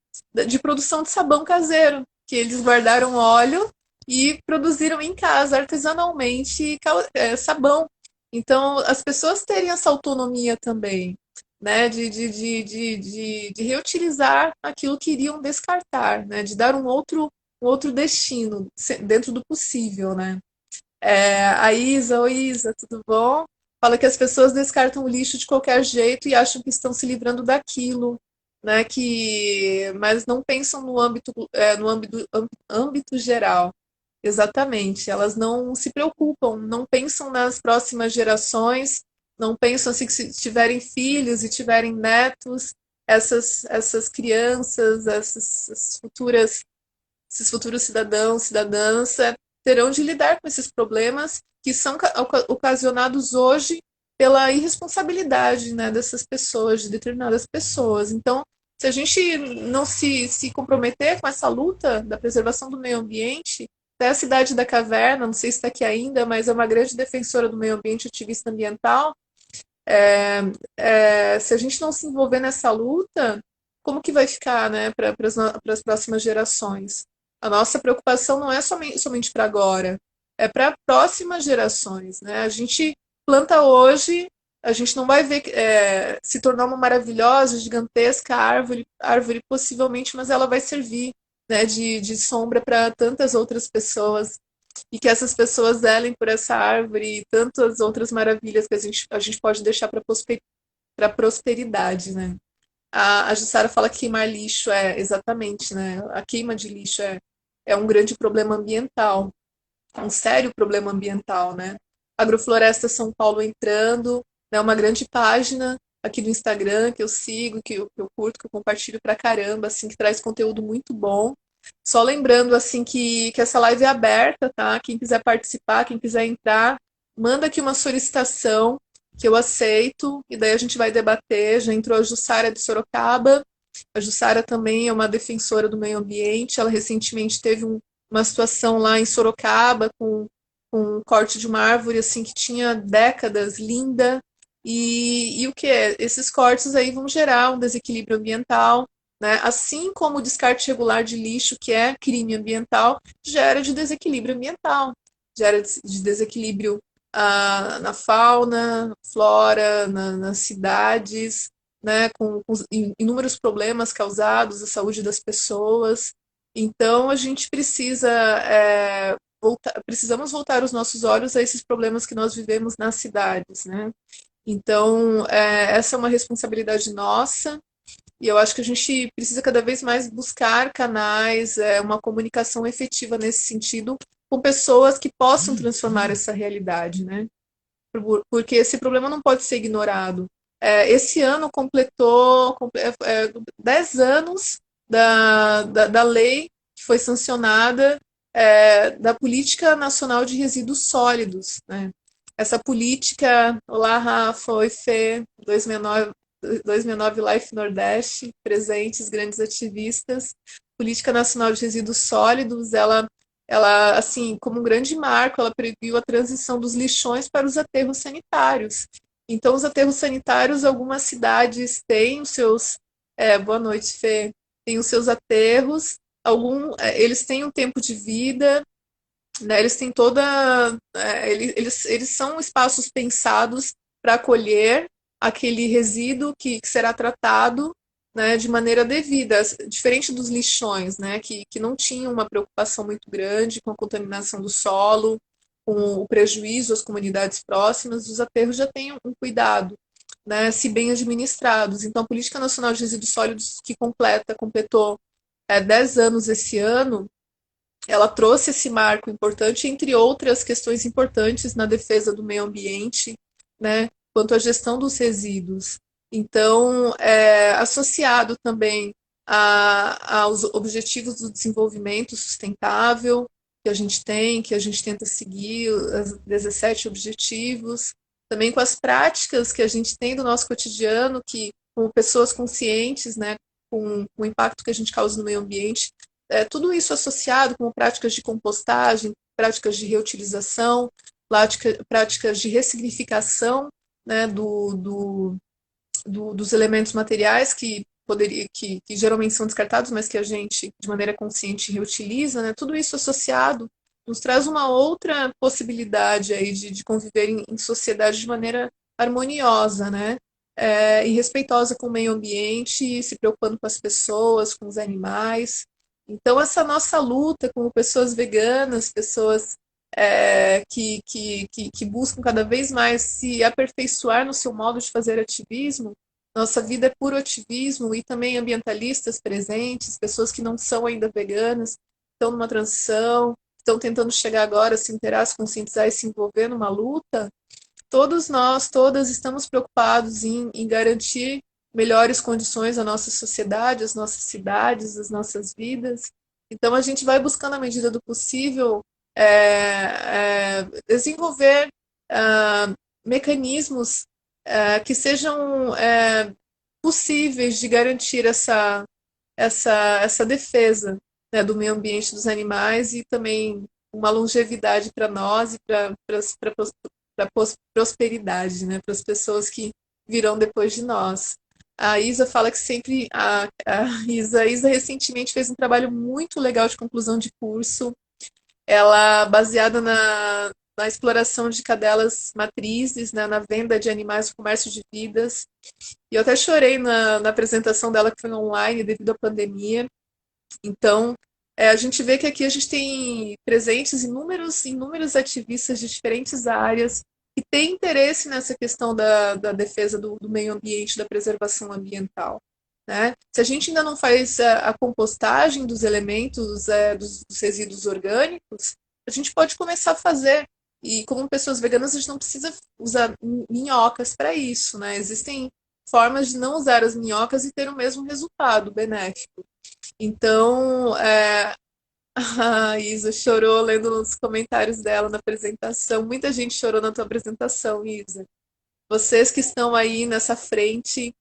[SPEAKER 1] de produção de sabão caseiro, que eles guardaram óleo e produziram em casa, artesanalmente, sabão. Então, as pessoas terem essa autonomia também, né, de reutilizar aquilo que iriam descartar, né, de dar um outro destino dentro do possível, né. A Isa, oi Isa, tudo bom? Fala que as pessoas descartam o lixo de qualquer jeito e acham que estão se livrando daquilo, né, mas não pensam no âmbito geral. Exatamente, elas não se preocupam, não pensam nas próximas gerações, não pensam assim que se tiverem filhos e tiverem netos, essas crianças, esses futuros cidadãos, cidadãs, terão de lidar com esses problemas que são ocasionados hoje pela irresponsabilidade, né, dessas pessoas, de determinadas pessoas. Então, Se a gente não se comprometer com essa luta da preservação do meio ambiente, até a Cidade da Caverna, não sei se está aqui ainda, mas é uma grande defensora do meio ambiente, ativista ambiental. Se a gente não se envolver nessa luta, como que vai ficar, né, para as próximas gerações? A nossa preocupação não é somente para agora, é para próximas gerações, né? A gente planta hoje, a gente não vai ver se tornar uma maravilhosa, gigantesca árvore possivelmente, mas ela vai servir, né, de sombra para tantas outras pessoas e que essas pessoas zelem por essa árvore e tantas outras maravilhas que a gente pode deixar para a prosperidade, né? A Jussara fala que queimar lixo exatamente, né? A queima de lixo é um grande problema ambiental, um sério problema ambiental, né? Agrofloresta São Paulo entrando, né? Uma grande página aqui no Instagram que eu sigo, que eu curto, que eu compartilho pra caramba, assim, que traz conteúdo muito bom. Só lembrando, assim, que essa live é aberta, tá? Quem quiser participar, quem quiser entrar, manda aqui uma solicitação que eu aceito, e daí a gente vai debater. Já entrou a Jussara de Sorocaba. A Jussara também é uma defensora do meio ambiente. Ela recentemente teve uma situação lá em Sorocaba com um corte de uma árvore assim que tinha décadas, linda. E o que é? Esses cortes aí vão gerar um desequilíbrio ambiental, né? Assim como o descarte regular de lixo, que é crime ambiental, gera de desequilíbrio ambiental, gera de desequilíbrio na fauna, flora, nas cidades, né, com inúmeros problemas causados à saúde das pessoas. Então, a gente precisamos voltar os nossos olhos a esses problemas que nós vivemos nas cidades, né? Então, essa é uma responsabilidade nossa, e eu acho que a gente precisa cada vez mais buscar canais, uma comunicação efetiva nesse sentido, com pessoas que possam transformar essa realidade, né? Porque esse problema não pode ser ignorado. Esse ano completou 10 anos da lei que foi sancionada, da Política Nacional de Resíduos Sólidos, né? Essa política, olá Rafa, oi Fê, 269 Life Nordeste, presentes, grandes ativistas. Política Nacional de Resíduos Sólidos, ela, assim, como um grande marco, ela previu a transição dos lixões para os aterros sanitários. Então, os aterros sanitários, algumas cidades têm os seus. Boa noite, Fê. Têm os seus aterros, eles têm um tempo de vida, né, eles têm toda. Eles são espaços pensados para acolher aquele resíduo que será tratado, né, de maneira devida, diferente dos lixões, né, que não tinham uma preocupação muito grande com a contaminação do solo, com o prejuízo às comunidades próximas. Os aterros já têm um cuidado, né, se bem administrados. Então, a Política Nacional de Resíduos Sólidos, que completou 10 anos esse ano, ela trouxe esse marco importante, entre outras questões importantes na defesa do meio ambiente, né, quanto à gestão dos resíduos. Então, associado também aos objetivos do desenvolvimento sustentável que a gente tem, que a gente tenta seguir, os 17 objetivos, também com as práticas que a gente tem do nosso cotidiano, que como pessoas conscientes, né, com o impacto que a gente causa no meio ambiente, tudo isso associado com práticas de compostagem, práticas de reutilização, práticas de ressignificação, né, dos elementos materiais que geralmente são descartados, mas que a gente, de maneira consciente, reutiliza, né, tudo isso associado nos traz uma outra possibilidade aí de conviver em sociedade de maneira harmoniosa, né? E respeitosa com o meio ambiente, se preocupando com as pessoas, com os animais. Então, essa nossa luta como pessoas veganas, pessoas que buscam cada vez mais se aperfeiçoar no seu modo de fazer ativismo, nossa vida é puro ativismo, e também ambientalistas presentes, pessoas que não são ainda veganas, estão numa transição, estão tentando chegar agora, se interar, se conscientizar e se envolver numa luta. Todos nós, todas, estamos preocupados em garantir melhores condições à nossa sociedade, às nossas cidades, às nossas vidas. Então, a gente vai buscando, à medida do possível, desenvolver mecanismos que sejam possíveis de garantir essa defesa, né, do meio ambiente dos animais e também uma longevidade para nós e para a prosperidade, né, para as pessoas que virão depois de nós. A Isa fala que sempre. A Isa recentemente fez um trabalho muito legal de conclusão de curso. Ela, baseada na exploração de cadelas matrizes, né, na venda de animais no comércio de vidas. E eu até chorei na apresentação dela, que foi online devido à pandemia. Então, a gente vê que aqui a gente tem presentes inúmeros ativistas de diferentes áreas que têm interesse nessa questão da defesa do meio ambiente, da preservação ambiental. Né? Se a gente ainda não faz a compostagem dos elementos, dos resíduos orgânicos, a gente pode começar a fazer. E como pessoas veganas, a gente não precisa usar minhocas para isso. Né? Existem formas de não usar as minhocas e ter o mesmo resultado benéfico. Então, a Isa chorou lendo os comentários dela na apresentação. Muita gente chorou na tua apresentação, Isa. Vocês que estão aí nessa frente,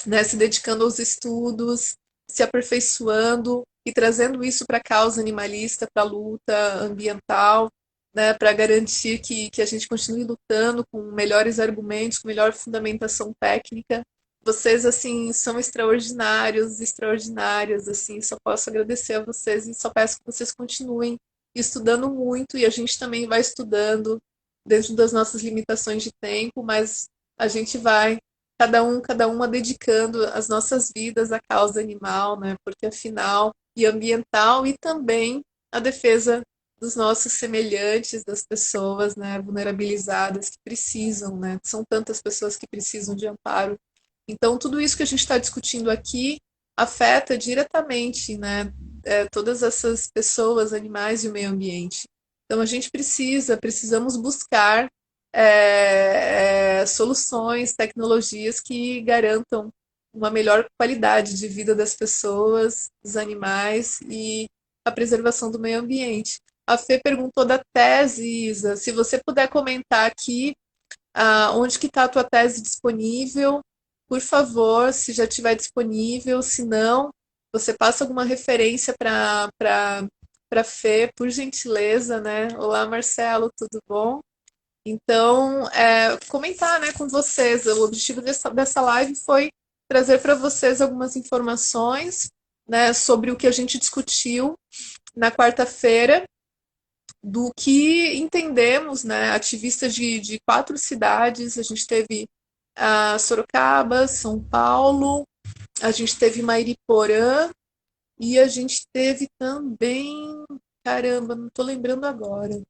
[SPEAKER 1] né, se dedicando aos estudos, se aperfeiçoando e trazendo isso para a causa animalista, para a luta ambiental, né, para garantir que a gente continue lutando com melhores argumentos, com melhor fundamentação técnica. Vocês, assim, são extraordinários, extraordinárias, assim, só posso agradecer a vocês e só peço que vocês continuem estudando muito e a gente também vai estudando dentro das nossas limitações de tempo, mas a gente vai, cada uma dedicando as nossas vidas à causa animal, né, porque afinal, e ambiental e também a defesa dos nossos semelhantes, das pessoas, né, vulnerabilizadas que precisam, né, são tantas pessoas que precisam de amparo. Então, tudo isso que a gente está discutindo aqui afeta diretamente, né, todas essas pessoas, animais e o meio ambiente. Então, a gente precisamos buscar soluções, tecnologias que garantam uma melhor qualidade de vida das pessoas, dos animais e a preservação do meio ambiente. A Fê perguntou da tese, Isa, se você puder comentar aqui onde que está a tua tese disponível, por favor, se já estiver disponível, se não, você passa alguma referência para Fê, por gentileza, né? Olá, Marcelo, tudo bom? Então, comentar, né, com vocês. O objetivo dessa live foi trazer para vocês algumas informações, né, sobre o que a gente discutiu na quarta-feira, do que entendemos, né, ativistas de 4 cidades. A gente teve Sorocaba, São Paulo, a gente teve Mairiporã e a gente teve também, caramba, não estou lembrando agora.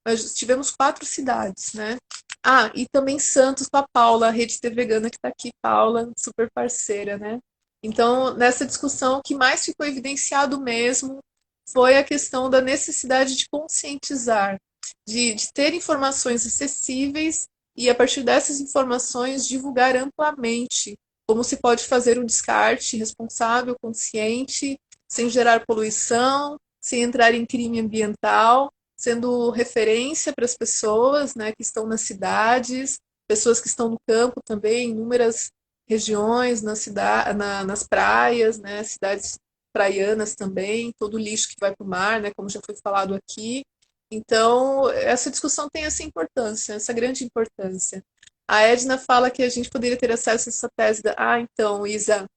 [SPEAKER 1] Nós tivemos 4 cidades, né? E também Santos com a Paula, a Rede T Vegana que está aqui, Paula, super parceira, né? Então, nessa discussão, o que mais ficou evidenciado mesmo foi a questão da necessidade de conscientizar, de ter informações acessíveis e, a partir dessas informações, divulgar amplamente como se pode fazer um descarte responsável, consciente, sem gerar poluição, sem entrar em crime ambiental, sendo referência para as pessoas, né, que estão nas cidades, pessoas que estão no campo também, em inúmeras regiões, nas praias, né, cidades praianas também, todo o lixo que vai para o mar, né, como já foi falado aqui. Então, essa discussão tem essa importância, essa grande importância. A Edna fala que a gente poderia ter acesso a essa tese. Então, Isa, o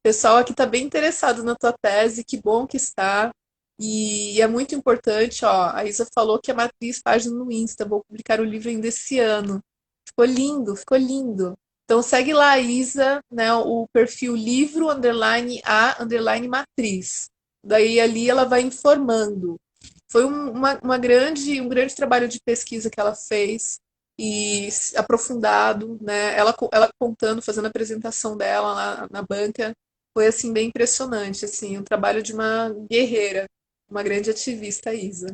[SPEAKER 1] pessoal aqui está bem interessado na tua tese, que bom que está. E é muito importante, ó, a Isa falou que a matriz página no Insta, vou publicar o livro ainda esse ano. Ficou lindo, ficou lindo. Então segue lá a Isa, né, o perfil livro _a_ matriz. Daí ali ela vai informando. Foi um grande trabalho de pesquisa que ela fez e aprofundado, né? Ela contando, fazendo a apresentação dela lá na banca, foi assim bem impressionante, assim, um trabalho de uma guerreira, uma grande ativista, Isa.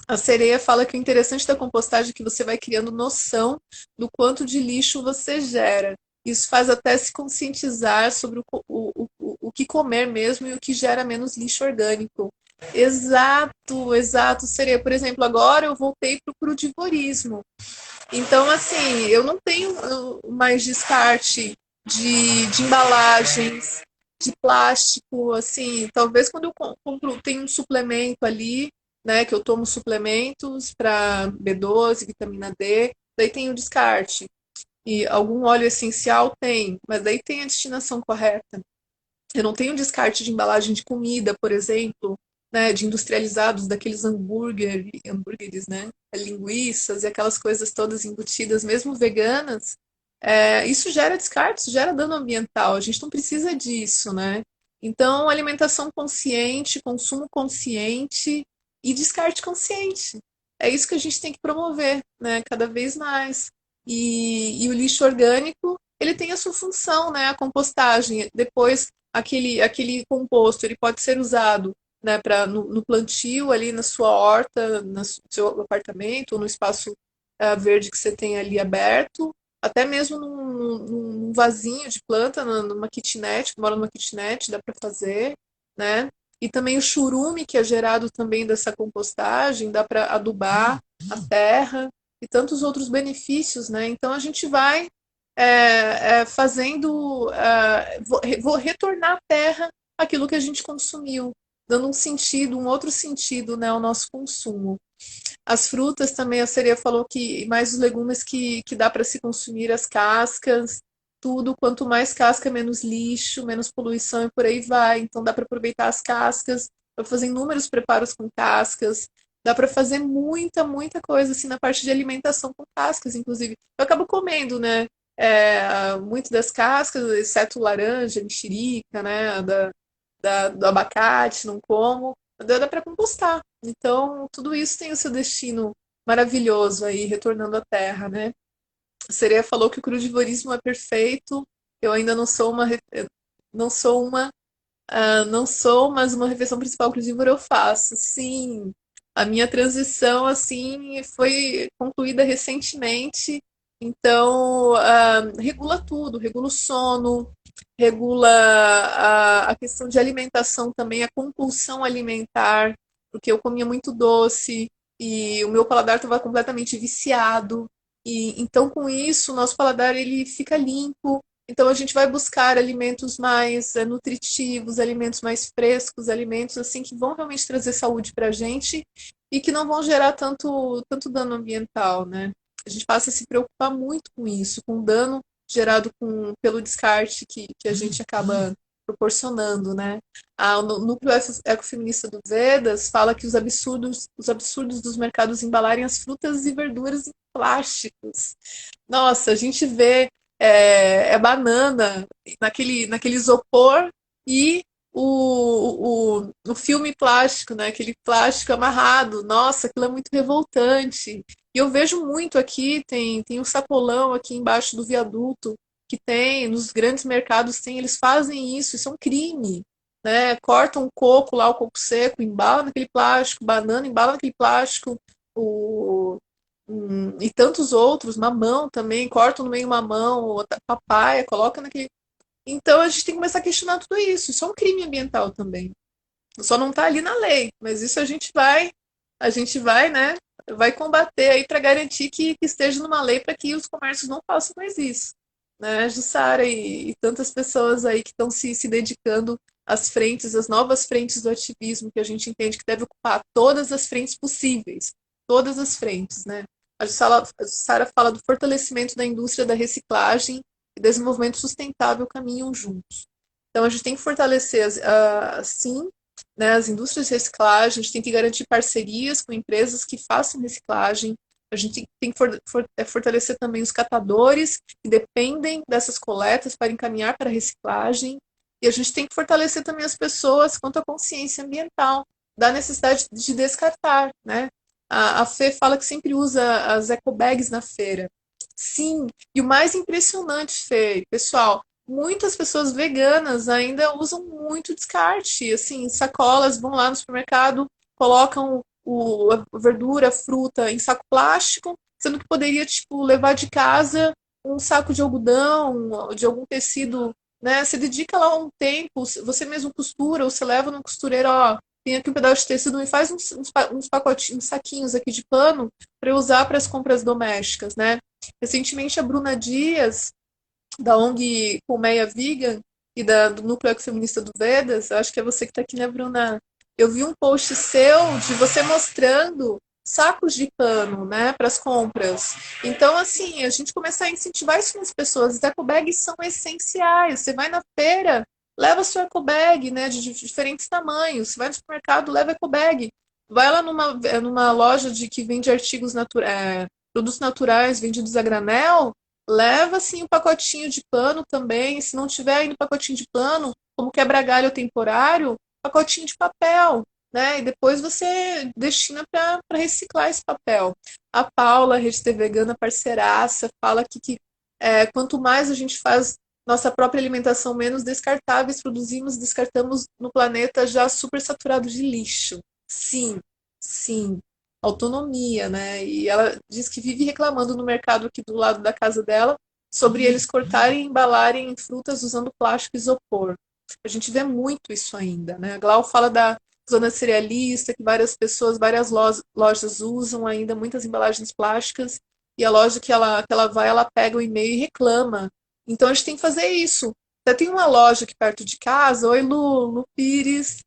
[SPEAKER 1] A Sereia fala que o interessante da compostagem é que você vai criando noção do quanto de lixo você gera. Isso faz até se conscientizar sobre o que comer mesmo e o que gera menos lixo orgânico. Exato, Sereia. Por exemplo, agora eu voltei para o crudivorismo. Então, assim, eu não tenho mais descarte de embalagens, de plástico, assim, talvez quando eu compro, tem um suplemento ali, né, que eu tomo suplementos para B12, vitamina D, daí tem o descarte. E algum óleo essencial tem, mas daí tem a destinação correta. Eu não tenho descarte de embalagem de comida, por exemplo, né, de industrializados, daqueles hambúrgueres, né, linguiças e aquelas coisas todas embutidas, mesmo veganas. Isso gera descarte, isso gera dano ambiental. A gente não precisa disso, né? Então, alimentação consciente, consumo consciente e descarte consciente. É isso que a gente tem que promover, né? Cada vez mais. E o lixo orgânico, ele tem a sua função, né? A compostagem. Depois, aquele composto, ele pode ser usado, né, no plantio ali na sua horta, no seu apartamento, ou no espaço verde que você tem ali aberto, até mesmo num vasinho de planta, numa kitnet, que mora numa kitnet, dá para fazer, né? E também o churume, que é gerado também dessa compostagem, dá para adubar a terra e tantos outros benefícios, né? Então a gente vai fazendo, vou retornar à terra aquilo que a gente consumiu, dando um sentido, um outro sentido, né, ao nosso consumo. As frutas também, a Seria falou que mais os legumes que dá para se consumir, as cascas, tudo, quanto mais casca, menos lixo, menos poluição e por aí vai. Então dá para aproveitar as cascas, para fazer inúmeros preparos com cascas, dá para fazer muita coisa assim na parte de alimentação com cascas, inclusive. Eu acabo comendo, né? Muito das cascas, exceto laranja, mexerica, né? Do abacate, não como. Dá para compostar. Então, tudo isso tem o seu destino maravilhoso aí, retornando à Terra, né? A Sereia falou que o crudivorismo é perfeito. Eu ainda não sou não sou não sou, mas uma refeição principal crudívora eu faço. Sim, a minha transição assim foi concluída recentemente. Então, regula tudo, regula o sono, regula a questão de alimentação também, a compulsão alimentar, porque eu comia muito doce e o meu paladar estava completamente viciado. E então com isso, o nosso paladar ele fica limpo. Então a gente vai buscar alimentos mais nutritivos, alimentos mais frescos, alimentos assim que vão realmente trazer saúde para a gente e que não vão gerar tanto dano ambiental, né? A gente passa a se preocupar muito com isso, com o dano gerado pelo descarte que a gente acaba proporcionando, né? O núcleo ecofeminista do Vedas fala que os absurdos dos mercados embalarem as frutas e verduras em plásticos. Nossa, a gente vê banana naquele isopor e o filme plástico, né? Aquele plástico amarrado. Nossa, aquilo é muito revoltante. E eu vejo muito aqui, tem um sacolão aqui embaixo do viaduto, que tem, nos grandes mercados tem, eles fazem isso é um crime. Né? Cortam o coco lá, o coco seco, embala naquele plástico, banana, embala naquele plástico, o, e tantos outros, mamão também, cortam no meio mamão, papaya, coloca naquele. Então a gente tem que começar a questionar tudo isso. Isso é um crime ambiental também. Só não está ali na lei, mas isso a gente vai, né? Vai combater aí para garantir que esteja numa lei para que os comércios não façam mais isso. Né, Jussara e tantas pessoas aí que estão se dedicando às frentes, às novas frentes do ativismo, que a gente entende que deve ocupar todas as frentes possíveis, todas as frentes, né? A Jussara fala do fortalecimento da indústria da reciclagem e desenvolvimento sustentável caminham juntos. Então a gente tem que fortalecer, sim, né, as indústrias de reciclagem, a gente tem que garantir parcerias com empresas que façam reciclagem, a gente tem que fortalecer também os catadores que dependem dessas coletas para encaminhar para a reciclagem. E a gente tem que fortalecer também as pessoas quanto à consciência ambiental, da necessidade de descartar. Né? A Fê fala que sempre usa as ecobags na feira. Sim, e o mais impressionante, Fê, pessoal, muitas pessoas veganas ainda usam muito descarte. Assim, sacolas, vão lá no supermercado, colocam a verdura, a fruta em saco plástico, sendo que poderia, tipo, levar de casa um saco de algodão, de algum tecido, né? Você dedica lá um tempo, você mesmo costura, ou você leva no costureiro, ó, tem aqui um pedaço de tecido, me faz uns pacotinhos, uns saquinhos aqui de pano para eu usar para as compras domésticas, né? Recentemente a Bruna Dias da ONG Colmeia Vegan e do Núcleo Ecofeminista do Vedas, eu acho que é você que está aqui, né, Bruna? Eu vi um post seu de você mostrando sacos de pano, né, para as compras. Então, assim, a gente começar a incentivar isso nas pessoas. As ecobags são essenciais. Você vai na feira, leva sua ecobag, né, de diferentes tamanhos. Você vai no supermercado, leva ecobag. Vai lá numa loja que vende artigos naturais, produtos naturais vendidos a granel, leva assim um pacotinho de pano também. Se não tiver ainda pacotinho de pano, como quebra-galho temporário, pacotinho de papel, né? E depois você destina para reciclar esse papel. A Paula, Rede T Vegana, parceiraça, fala que quanto mais a gente faz nossa própria alimentação, menos descartáveis produzimos, descartamos no planeta já super saturado de lixo. Sim, sim. Autonomia, né? E ela diz que vive reclamando no mercado aqui do lado da casa dela sobre eles cortarem e embalarem frutas usando plástico e isopor. A gente vê muito isso ainda, né? A Glau fala da zona cerealista, que várias pessoas, várias lojas usam ainda muitas embalagens plásticas, e a loja que ela vai, ela pega o e-mail e reclama. Então a gente tem que fazer isso. Até tem uma loja aqui perto de casa, oi Lu Pires,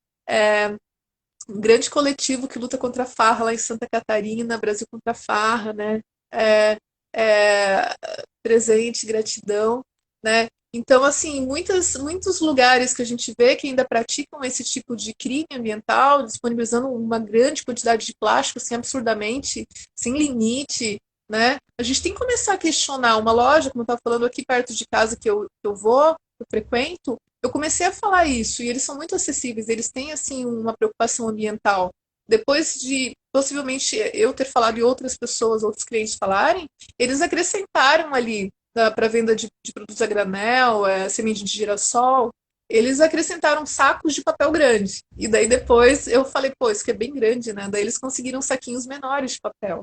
[SPEAKER 1] um grande coletivo que luta contra a farra lá em Santa Catarina, Brasil contra a farra, né? É, é, presente, gratidão, né? Então, assim, muitos lugares que a gente vê que ainda praticam esse tipo de crime ambiental, disponibilizando uma grande quantidade de plástico, assim, absurdamente, sem limite, né? A gente tem que começar a questionar uma loja, como eu estava falando aqui perto de casa que eu vou, que eu frequento, eu comecei a falar isso, e eles são muito acessíveis, eles têm, assim, uma preocupação ambiental. Depois de, possivelmente, eu ter falado e outras pessoas, outros clientes falarem, eles acrescentaram ali para venda de produtos a granel, semente de girassol, eles acrescentaram sacos de papel grande. E daí depois eu falei, pô, isso que é bem grande, né? Daí eles conseguiram saquinhos menores de papel.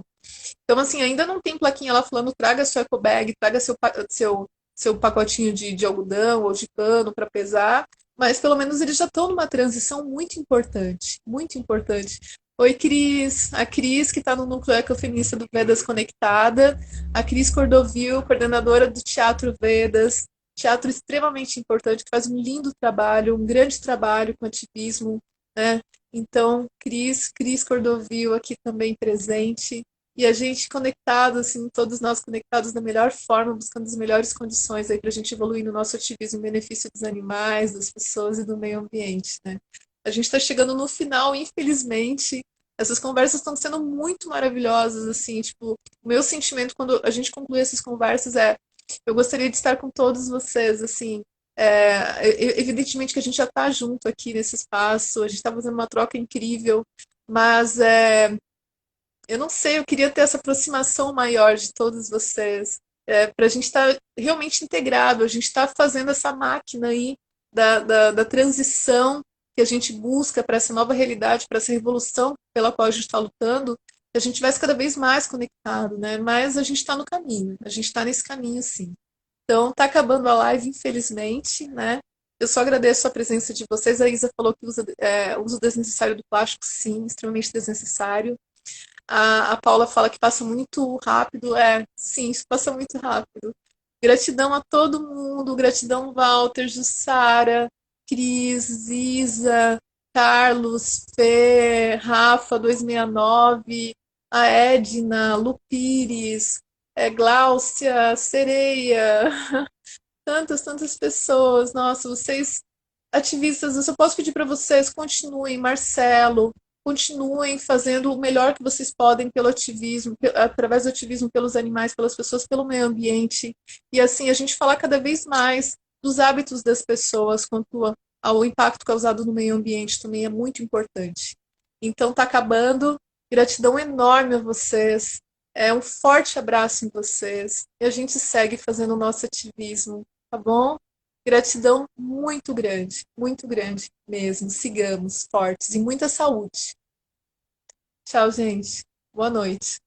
[SPEAKER 1] Então, assim, ainda não tem plaquinha lá falando traga sua ecobag, traga seu pacotinho de algodão ou de pano para pesar, mas pelo menos eles já estão numa transição muito importante, muito importante. Oi, Cris. A Cris, que está no Núcleo Ecofeminista do Vedas Conectada. A Cris Cordovil, coordenadora do Teatro Vedas. Teatro extremamente importante, que faz um lindo trabalho, um grande trabalho com ativismo, né? Então, Cris Cordovil aqui também presente. E a gente conectado, assim, todos nós conectados da melhor forma, buscando as melhores condições aí para a gente evoluir no nosso ativismo em benefício dos animais, das pessoas e do meio ambiente, né? A gente está chegando no final, infelizmente. Essas conversas estão sendo muito maravilhosas, assim, tipo, o meu sentimento quando a gente conclui essas conversas eu gostaria de estar com todos vocês, assim, evidentemente que a gente já está junto aqui nesse espaço, a gente está fazendo uma troca incrível, mas eu não sei, eu queria ter essa aproximação maior de todos vocês, para a gente estar realmente integrado, a gente está fazendo essa máquina aí da transição que a gente busca para essa nova realidade, para essa revolução pela qual a gente está lutando, que a gente vai cada vez mais conectado, né? Mas a gente está no caminho, a gente está nesse caminho sim. Então, está acabando a live, infelizmente, né? Eu só agradeço a presença de vocês. A Isa falou que o uso desnecessário do plástico, sim, extremamente desnecessário. A Paula fala que passa muito rápido. Sim, isso passa muito rápido. Gratidão a todo mundo, gratidão Walter, Jussara, Cris, Isa, Carlos, Fê, Rafa 269, a Edna, Lupires, Gláucia, Sereia, tantas pessoas. Nossa, vocês ativistas, eu só posso pedir para vocês, continuem, Marcelo, continuem fazendo o melhor que vocês podem pelo ativismo, através do ativismo pelos animais, pelas pessoas, pelo meio ambiente. E assim, a gente falar cada vez mais dos hábitos das pessoas quanto ao impacto causado no meio ambiente também é muito importante. Então, está acabando. Gratidão enorme a vocês. Um forte abraço em vocês. E a gente segue fazendo o nosso ativismo, tá bom? Gratidão muito grande mesmo. Sigamos fortes e muita saúde. Tchau, gente. Boa noite.